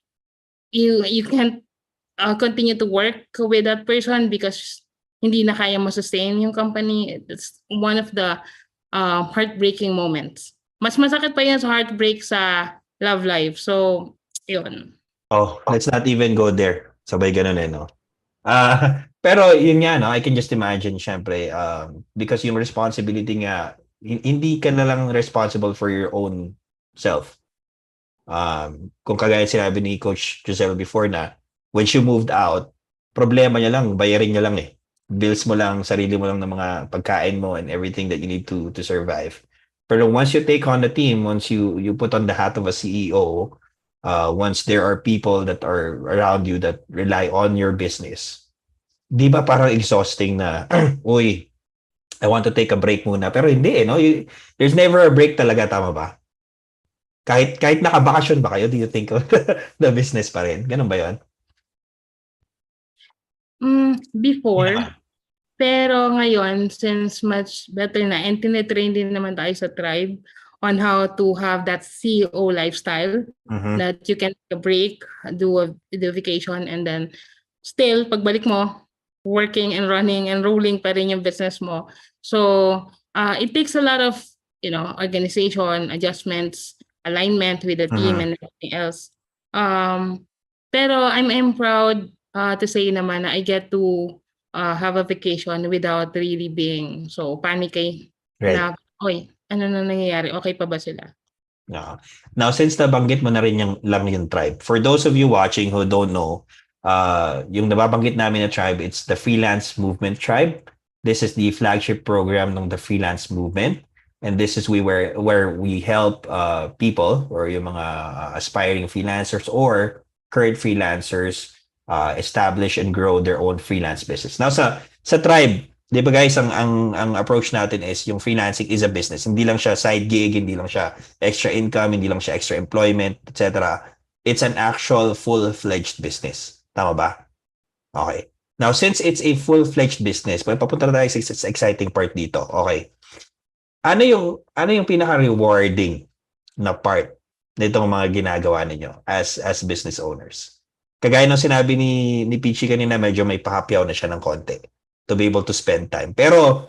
S2: you can't continue to work with that person because hindi na kaya mo sustain yung company. It's one of the heartbreaking moments. Mas masakit pa yan sa heartbreak sa love life. So, yun.
S1: Oh, let's not even go there. Sabay ganun no? Pero yun nga, no? I can just imagine, syempre, because yung responsibility nga, hindi ka na lang responsible for your own self. Kung kagaya sinabi ni Coach Jozelle before na, when she moved out, problema niya lang, bayarin niya lang Bills mo lang, sarili mo lang ng mga pagkain mo and everything that you need to survive. Pero once you take on the team, once you put on the hat of a CEO, once there are people that are around you that rely on your business, di ba parang exhausting na, uy, I want to take a break muna. Pero hindi, no? There's never a break talaga, tama ba? Kahit nakabakasyon ba kayo, do you think of the business pa rin? Ganun ba yun?
S2: Before, pero ngayon, since much better na, and tinitrain din naman tayo sa tribe on how to have that CEO lifestyle, that you can take a break, do a vacation, and then still, pagbalik mo, working and running and rolling pa rin yung business mo. So, it takes a lot of, organization, adjustments, alignment with the team and everything else. Pero I'm proud to say naman na I get to have a vacation without really being so panicky.
S1: Right.
S2: Na, oy, ano na nangyayari? Okay pa ba sila?
S1: Now, since nabanggit mo na rin yung tribe, for those of you watching who don't know, yung nababanggit namin na tribe, it's the Freelance Movement Tribe. This is the flagship program ng the Freelance Movement. And this is where we help people or yung mga aspiring freelancers or current freelancers establish and grow their own freelance business. Now, sa tribe, 'Di ba guys, ang approach natin is yung freelancing is a business. Hindi lang siya side gig, hindi lang siya extra income, hindi lang siya extra employment, etc. It's an actual full-fledged business. Tama ba? Okay. Now, since it's a full-fledged business, papunta na tayo sa exciting part dito. Okay. Ano yung pinaka-rewarding na part nitong mga ginagawa ninyo as business owners? Kagaya ng sinabi ni Peachy kanina, medyo may pahapyaw na siya ng konti to be able to spend time. Pero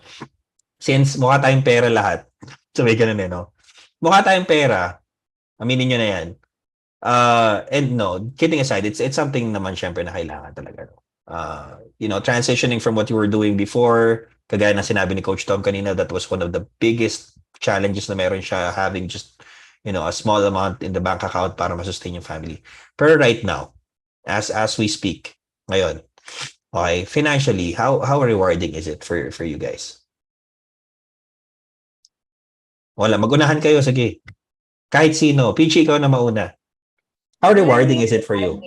S1: since mukha tayong pera lahat, sabay ganun no? Mukha tayong pera, aminin nyo na yan. And no, kidding aside, it's something naman syempre na kailangan talaga. No? Transitioning from what you were doing before, kagaya na sinabi ni Coach Tom kanina, that was one of the biggest challenges na meron siya, having just a small amount in the bank account para ma-sustain yung family. Pero right now, as we speak, ngayon, okay, financially, how rewarding is it for you guys? Wala, magunahan kayo, sige. Kahit sino. Peachy, ikaw na mauna. How rewarding is it for you?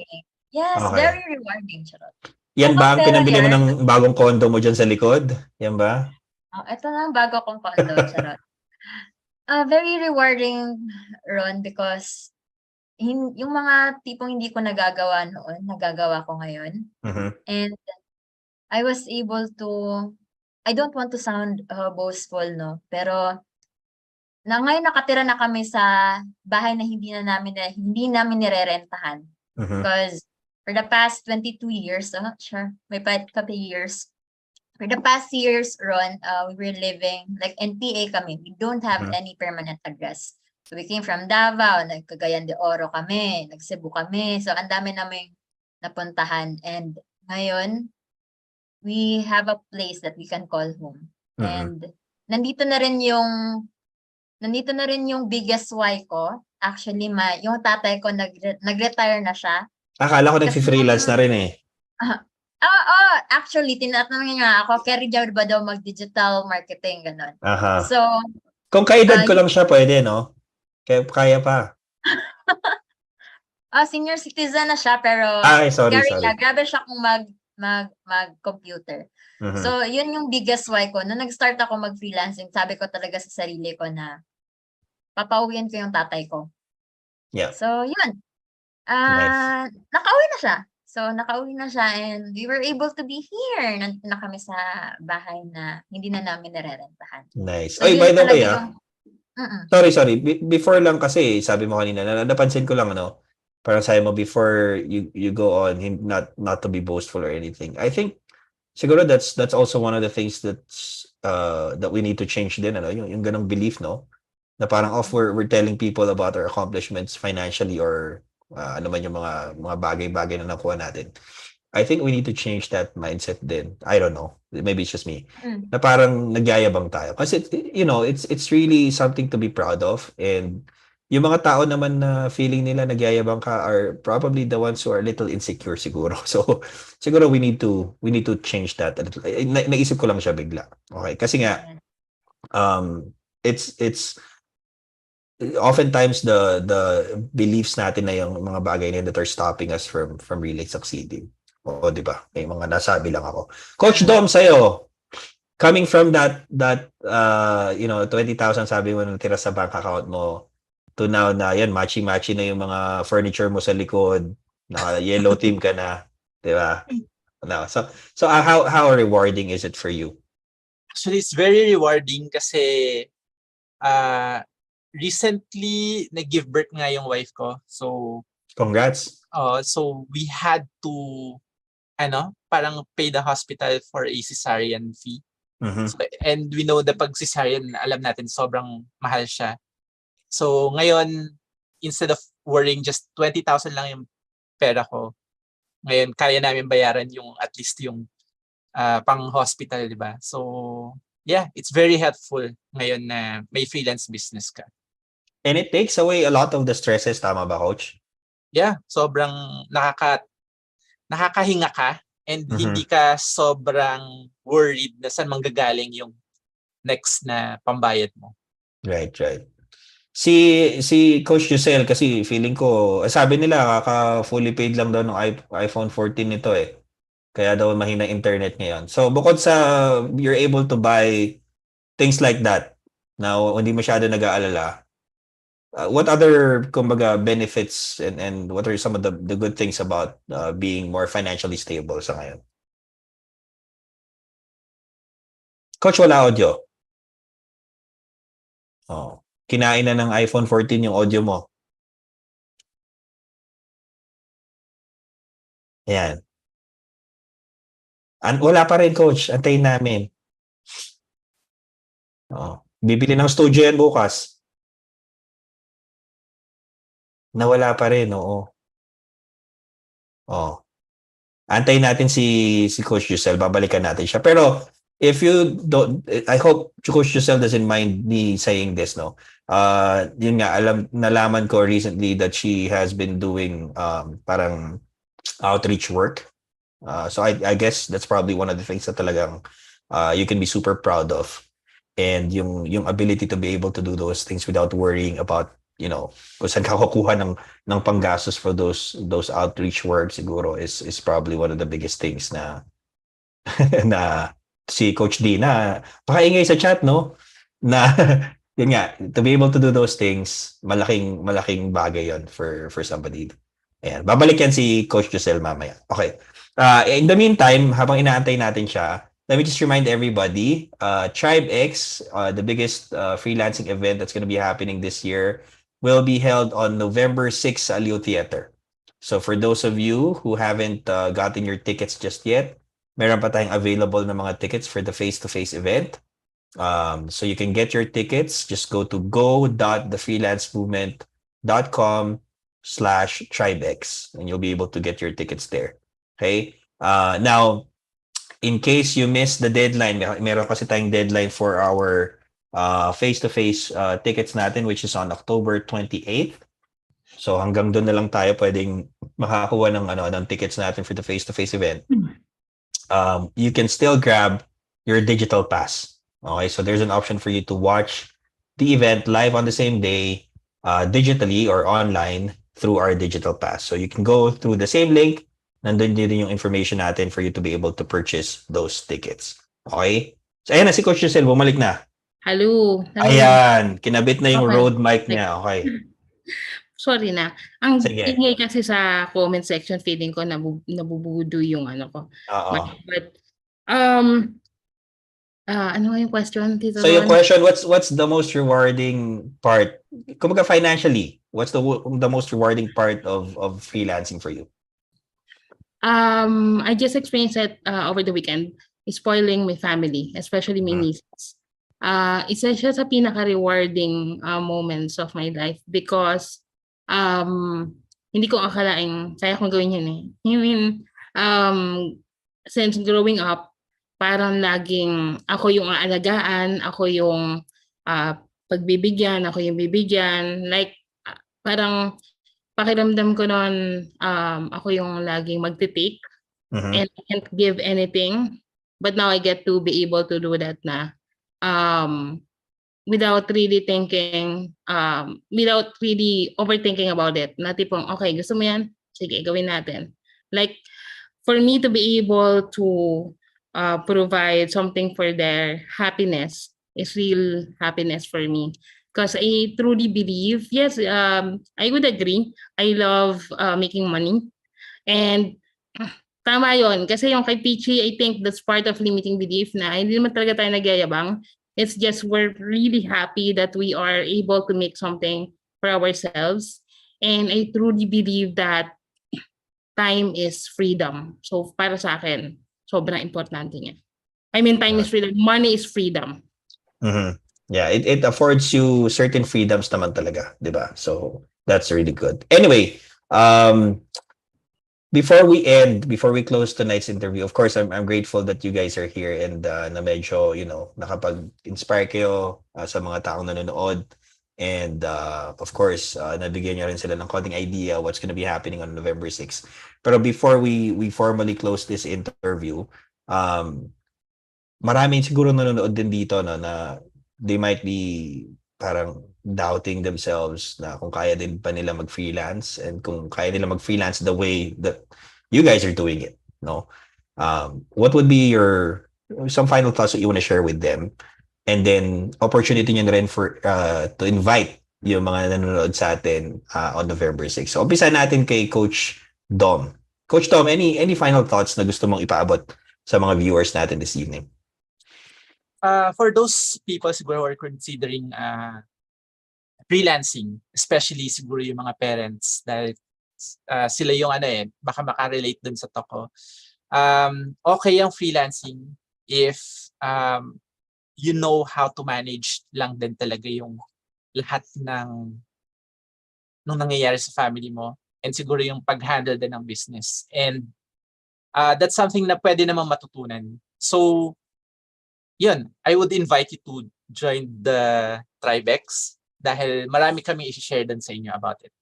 S4: Yes,
S1: Okay.
S4: very rewarding, charot.
S1: Yan ba ang
S4: Pero
S1: pinabili mo
S4: yan-
S1: ng bagong condo mo dyan sa likod? Yan ba?
S4: Ito na ang bago kong condo, charot. Very rewarding, Ron, because yung mga tipong hindi ko nagagawa noon, nagagawa ko ngayon.
S1: Mhm.
S4: And I was able to, I don't want to sound boastful, no? Pero ngayon nakatira na kami sa bahay na hindi namin nirerentahan.
S1: Mhm.
S4: Because for the past 22 years, may couple years. For the past years, Ron, we were living, like NPA kami. We don't have
S1: Mhm.
S4: any permanent address. So we came from Davao, nagcagayan de Oro kami, nagcebu kami. So ang dami naming napuntahan. And ngayon, we have a place that we can call home.
S1: Mhm.
S4: And nandito na rin yung biggest why ko. Actually, yung tatay ko nag-retire na siya.
S1: Akala ko nag-freelance na rin eh.
S4: Actually, tinatanong niya ako, Kerry Jaud ba daw mag-digital marketing, gano'n.
S1: Aha.
S4: So,
S1: Kung kaedad ko lang siya, pwede, no? Kaya pa.
S4: senior citizen na siya, pero
S1: Ay, sorry.
S4: grabe siya kung mag-computer.
S1: Mhm.
S4: So, yun yung biggest why ko. Nung nag-start ako mag-freelancing, sabi ko talaga sa sarili ko na papauwiin ko yung tatay ko.
S1: Yeah.
S4: So, yun.
S1: Nice.
S4: Nakauwi na siya and we were able to be here. Nandito na kami sa bahay na hindi na namin nirerentahan.
S1: Nice.
S4: So,
S1: Oy,
S4: yun
S1: by the
S4: talaga
S1: way,
S4: yung-
S1: sorry. Before lang kasi, sabi mo kanina, napansin ko lang, parang sabi mo before you go on, not to be boastful or anything. I think, siguro that's also one of the things that we need to change din, yung ganong belief, no? Na parang we're telling people about our accomplishments financially or ano man yung mga bagay-bagay na nakuha natin. I think we need to change that mindset din. I don't know. Maybe it's just me. Na parang nagyayabang tayo. Kasi, it's really something to be proud of. And yung mga tao naman na feeling nila nagyayabang ka are probably the ones who are a little insecure siguro. So, siguro we need to change that a little. Naisip ko lang siya bigla. Okay? Kasi nga, it's oftentimes the beliefs natin na yung mga bagay na that are stopping us from really succeeding. O, di ba? May mga nasabi lang ako. Coach Dom, sa'yo, coming from that 20,000 sabi mo natira sa bank account mo to now na yan, matchy-matchy na yung mga furniture mo sa likod, naka-yellow team ka na, di ba? No. So how rewarding is it for you?
S3: Actually, it's very rewarding kasi recently nag-give birth nga yung wife ko. So
S1: Congrats.
S3: so we had to parang pay the hospital for a cesarean fee.
S1: Mhm.
S3: So, and we know the pag cesarean, alam natin sobrang mahal siya. So ngayon, instead of worrying just 20,000 lang yung pera ko, ngayon kaya namin bayaran yung at least yung pang-hospital, di ba? So yeah, it's very helpful ngayon na may freelance business ka.
S1: And it takes away a lot of the stresses, tama ba, Coach?
S3: Yeah, sobrang nakakahinga ka and
S1: Mhm.
S3: hindi ka sobrang worried na saan manggagaling yung next na pambayad mo.
S1: Right. Si Coach Jozelle kasi feeling ko, sabi nila kaka fully paid lang daw ng iPhone 14 nito eh. Kaya daw mahina internet ngayon. So bukod sa you're able to buy things like that, now hindi masyado nag-aalala, what other kumbaga benefits and what are some of the good things about being more financially stable sa ngayon? Coach, wala audio. Oh, kinain na ng iPhone 14 yung audio mo. Ayan. Wala pa rin, Coach. Antayin namin. Oh, bibili ng studio yan bukas. Nawala pa rin, oo. Oh. Antayin natin si Coach Jozelle, babalikan natin siya. Pero if you don't, I hope Coach Jozelle doesn't mind me saying this, no? Yun nga, nalaman ko recently that she has been doing parang outreach work. So I guess that's probably one of the things that talagang you can be super proud of. And yung ability to be able to do those things without worrying about, kung saan ka kukuha ng panggastos for those outreach work siguro is probably one of the biggest things na na si Coach D na pakaingay sa chat, no? Na yun nga, to be able to do those things, malaking bagay yon for somebody. Ayan, babalik yan si Coach Jozelle mamaya. Okay. In the meantime, habang inaantay natin siya, let me just remind everybody, Tribe X, the biggest freelancing event that's going to be happening this year, will be held on November 6 sa Aliw Theater. So for those of you who haven't gotten your tickets just yet, meron pa tayong available na mga tickets for the face-to-face event. So you can get your tickets. Just go to go.thefreelancemovement.com/tribex and you'll be able to get your tickets there. Okay? Now, in case you missed the deadline, meron kasi tayong deadline for our face-to-face tickets natin, which is on October 28th. So hanggang doon na lang tayo pwedeng makakuha ng tickets natin for the face-to-face event. You can still grab your digital pass. Okay, so there's an option for you to watch the event live on the same day, digitally or online through our digital pass. So you can go through the same link. Nandun din yung information natin for you to be able to purchase those tickets. Okay? So ayan na si Coach Jozelle, bumalik na.
S2: Hello.
S1: Ayan, kinabit na yung
S2: Okay.
S1: Rode mic niya. Okay.
S2: Sorry na. Ang
S1: Sige.
S2: ingay kasi sa comment section, feeling ko nabubudo yung ano ko.
S1: Oo.
S2: But, ano nga yung question, Tito
S1: So yung
S2: Ron?
S1: question, what's the most rewarding part? Kumbaga financially, what's the most rewarding part of freelancing for you?
S2: I just experienced it over the weekend, spoiling my family, especially my nieces. Isa siya sa pinaka-rewarding moments of my life because hindi ko akalaing kaya kong gawin yun eh. I mean, since growing up, parang laging ako yung aalagaan, ako yung pagbibigyan, ako yung bibigyan. Like, parang pakiramdam ko noon, ako yung laging magtitake and I can't give anything. But now I get to be able to do that na without really thinking, without really overthinking about it. Na tipong, okay, gusto mo yan? Sige, gawin natin. Like, for me to be able to provide something for their happiness is real happiness for me. Because I truly believe, yes, I would agree. I love making money. And tama yon. Kasi yung kay Peachy, I think that's part of limiting belief na hindi naman talaga tayo nagyayabang. It's just we're really happy that we are able to make something for ourselves. And I truly believe that time is freedom. So para sa akin, sobrang importante niya. I mean, time is freedom. Money is freedom.
S1: Yeah, it affords you certain freedoms naman talaga, di ba? So that's really good. Anyway, before we close tonight's interview, of course, I'm grateful that you guys are here and na medyo, nakapag-inspire kayo sa mga taong nanonood. And of course, nabigyan niyo rin sila ng konting idea what's going to be happening on November 6. Pero before we formally close this interview, maraming siguro nanonood din dito na they might be parang doubting themselves na kung kaya din pa nila mag-freelance and kung kaya nila mag-freelance the way that you guys are doing it, no? What would be some final thoughts that you want to share with them? And then opportunity nyo na rin to invite yung mga nanonood sa atin on November 6. So umpisa natin kay Coach Dom. Coach Dom, any final thoughts na gusto mong ipaabot sa mga viewers natin this evening?
S3: For those people siguro who are considering freelancing, especially siguro yung mga parents dahil sila yung baka makarelate dun sa talk ko. Okay ang freelancing if you know how to manage lang din talaga yung lahat ng nangyayari sa family mo and siguro yung pag-handle din ng business. And that's something na pwede namang matutunan. So, yun, I would invite you to join the Tribex dahil marami kami i-share din sa inyo about it.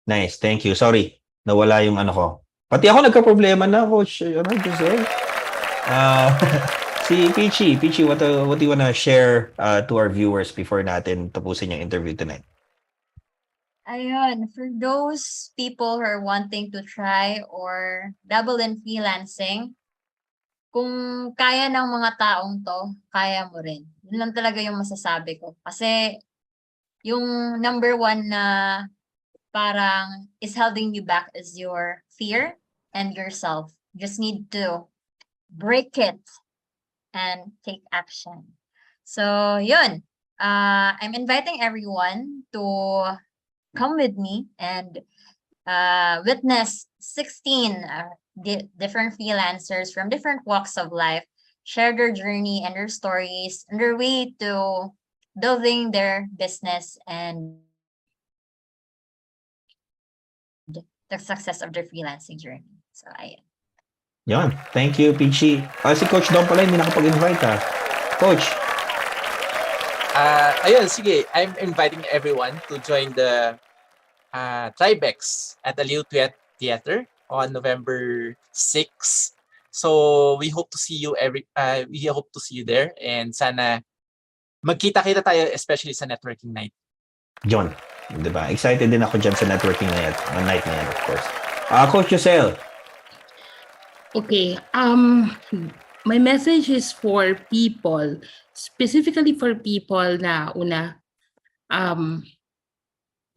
S1: Nice, thank you. Sorry, nawala yung ano ko. Pati ako nagka-problema na, Coach Jozelle. Si Peachy, what do you wanna share to our viewers before natin tapusin yung interview tonight?
S4: Ayun, for those people who are wanting to try or dabble in freelancing, kung kaya ng mga taong to, kaya mo rin. Yun lang talaga yung masasabi ko. Kasi yung number one na parang is holding you back is your fear and yourself. Just need to break it and take action. So, yun. I'm inviting everyone to come with me and witness 16 different freelancers from different walks of life share their journey and their stories and their way to building their business and the success of their freelancing journey. So, ayun.
S1: Yan. Thank you, Peachy. Si Coach Dom pala, hindi nakapag-invite Coach.
S3: Ayun, sige. I'm inviting everyone to join the Tribex at Aliw Theater on November 6. So we hope to see you there and sana magkita-kita tayo especially sa networking night.
S1: John, 'di ba? Excited din ako diyan sa networking night na yan, of course. Coach Jozelle.
S2: Okay. My message is for people, specifically for people na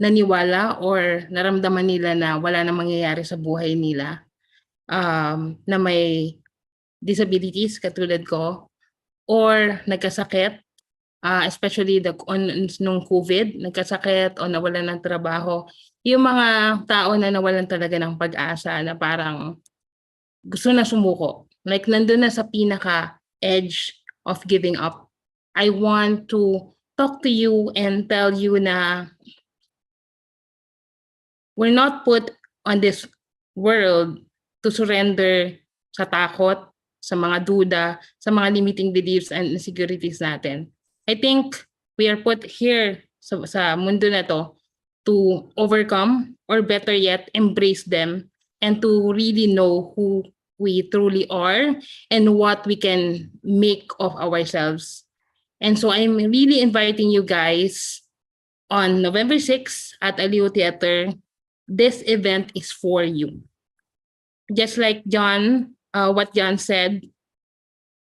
S2: naniwala or naramdaman nila na wala na mangyayari sa buhay nila, na may disabilities katulad ko or nagkasakit, especially nung COVID, nagkasakit o nawalan ng trabaho. Yung mga tao na nawalan talaga ng pag-asa na parang gusto na sumuko. Like nandun na sa pinaka-edge of giving up. I want to talk to you and tell you na we're not put on this world to surrender sa takot, sa mga duda, sa mga limiting beliefs and insecurities natin. I think we are put here sa mundo na to overcome or better yet, embrace them and to really know who we truly are and what we can make of ourselves. And so I'm really inviting you guys on November 6 at Aliw Theater. This event is for you. Just like what John said,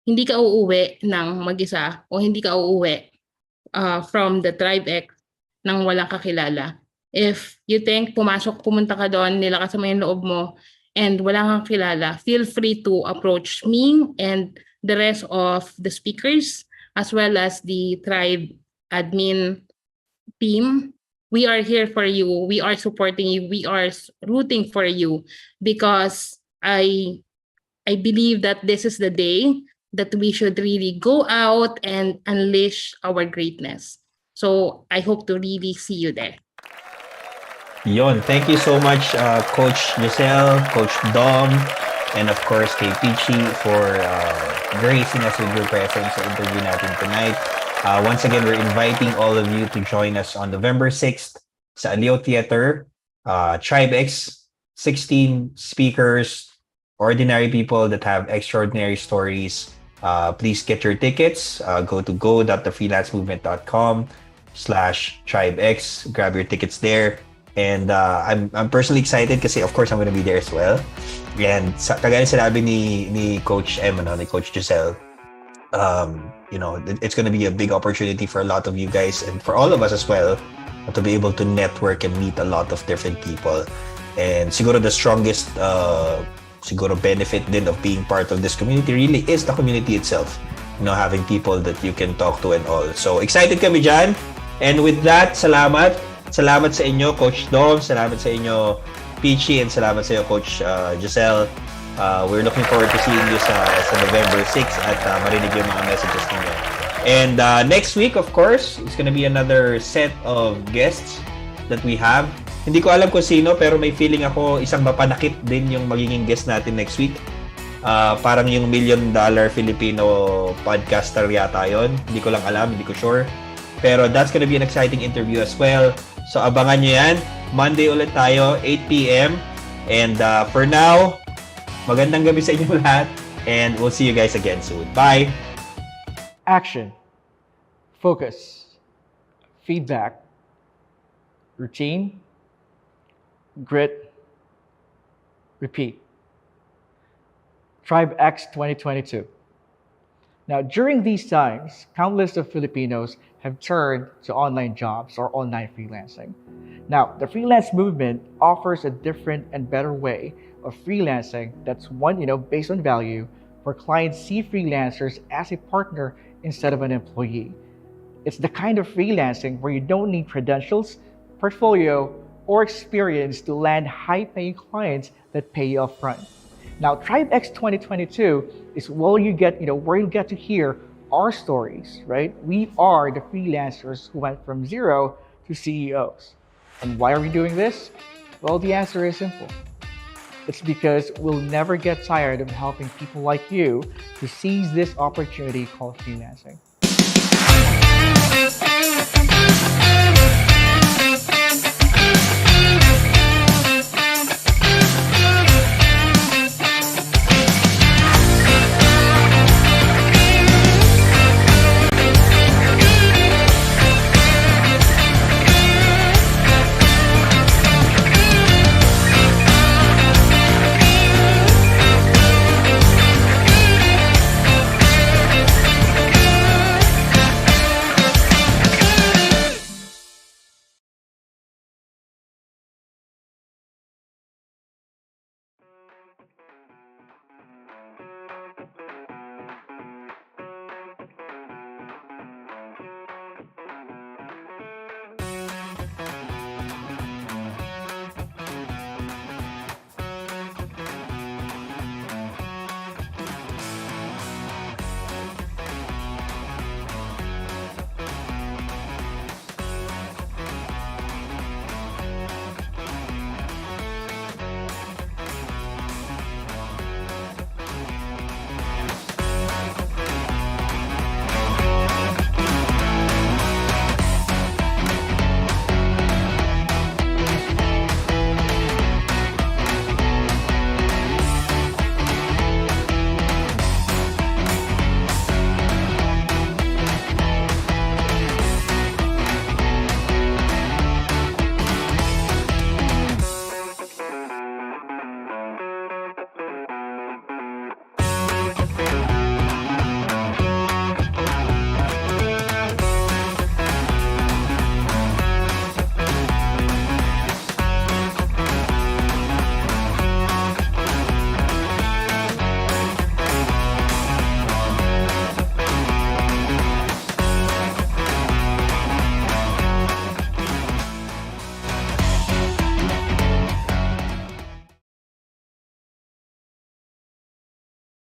S2: hindi ka uuwi ng mag-isa o hindi ka uuwi from the Tribex nang walang kakilala. If you think pumunta ka doon, nilakas mo yung loob mo, and wala kang kilala, feel free to approach me and the rest of the speakers as well as the Tribe admin team. We are here for you. We are supporting you. We are rooting for you because I believe that this is the day that we should really go out and unleash our greatness. So I hope to really see you there.
S1: Yon, thank you so much, Coach Jozelle, Coach Dom, and of course kay Peachy for gracing us with your presence sa interview natin tonight. Once again, we're inviting all of you to join us on November 6th sa Aliw Theater, Tribex, 16 speakers, ordinary people that have extraordinary stories. Please get your tickets. Go to go.thefreelancemovement.com tribex. Grab your tickets there. And I'm personally excited kasi of course I'm gonna be there as well. And kagaya sinabi ni Coach M, ni Coach Jozelle, it's gonna be a big opportunity for a lot of you guys and for all of us as well to be able to network and meet a lot of different people. And siguro the strongest siguro benefit din of being part of this community really is the community itself. Having people that you can talk to and all. So excited kami dyan. And with that, salamat. Salamat sa inyo, Coach Dom. Salamat sa inyo, Peachy. And salamat sa inyo, Coach Jozelle. We're looking forward to seeing you sa November 6 at marinig yung mga messages ninyo. And next week, of course, it's gonna be another set of guests that we have. Hindi ko alam kung sino, pero may feeling ako isang mapanakit din yung magiging guest natin next week. Parang yung $1 million Filipino podcaster yata yon. Hindi ko lang alam, hindi ko sure. Pero that's gonna be an exciting interview as well. So abangan nyo yan. Monday ulit tayo, 8 p.m. And for now, magandang gabi sa inyo lahat. And we'll see you guys again soon. Bye!
S5: Action, focus, feedback, routine, grit, repeat. Tribe X 2022. Now, during these times, countless of Filipinos have turned to online jobs or online freelancing. Now, the freelance movement offers a different and better way of freelancing that's one, based on value, where clients see freelancers as a partner instead of an employee. It's the kind of freelancing where you don't need credentials, portfolio, or experience to land high-paying clients that pay you upfront. Now, Tribe X 2022 is where you get to hear our stories, right? We are the freelancers who went from zero to CEOs. And why are we doing this? Well, the answer is simple. It's because we'll never get tired of helping people like you to seize this opportunity called freelancing.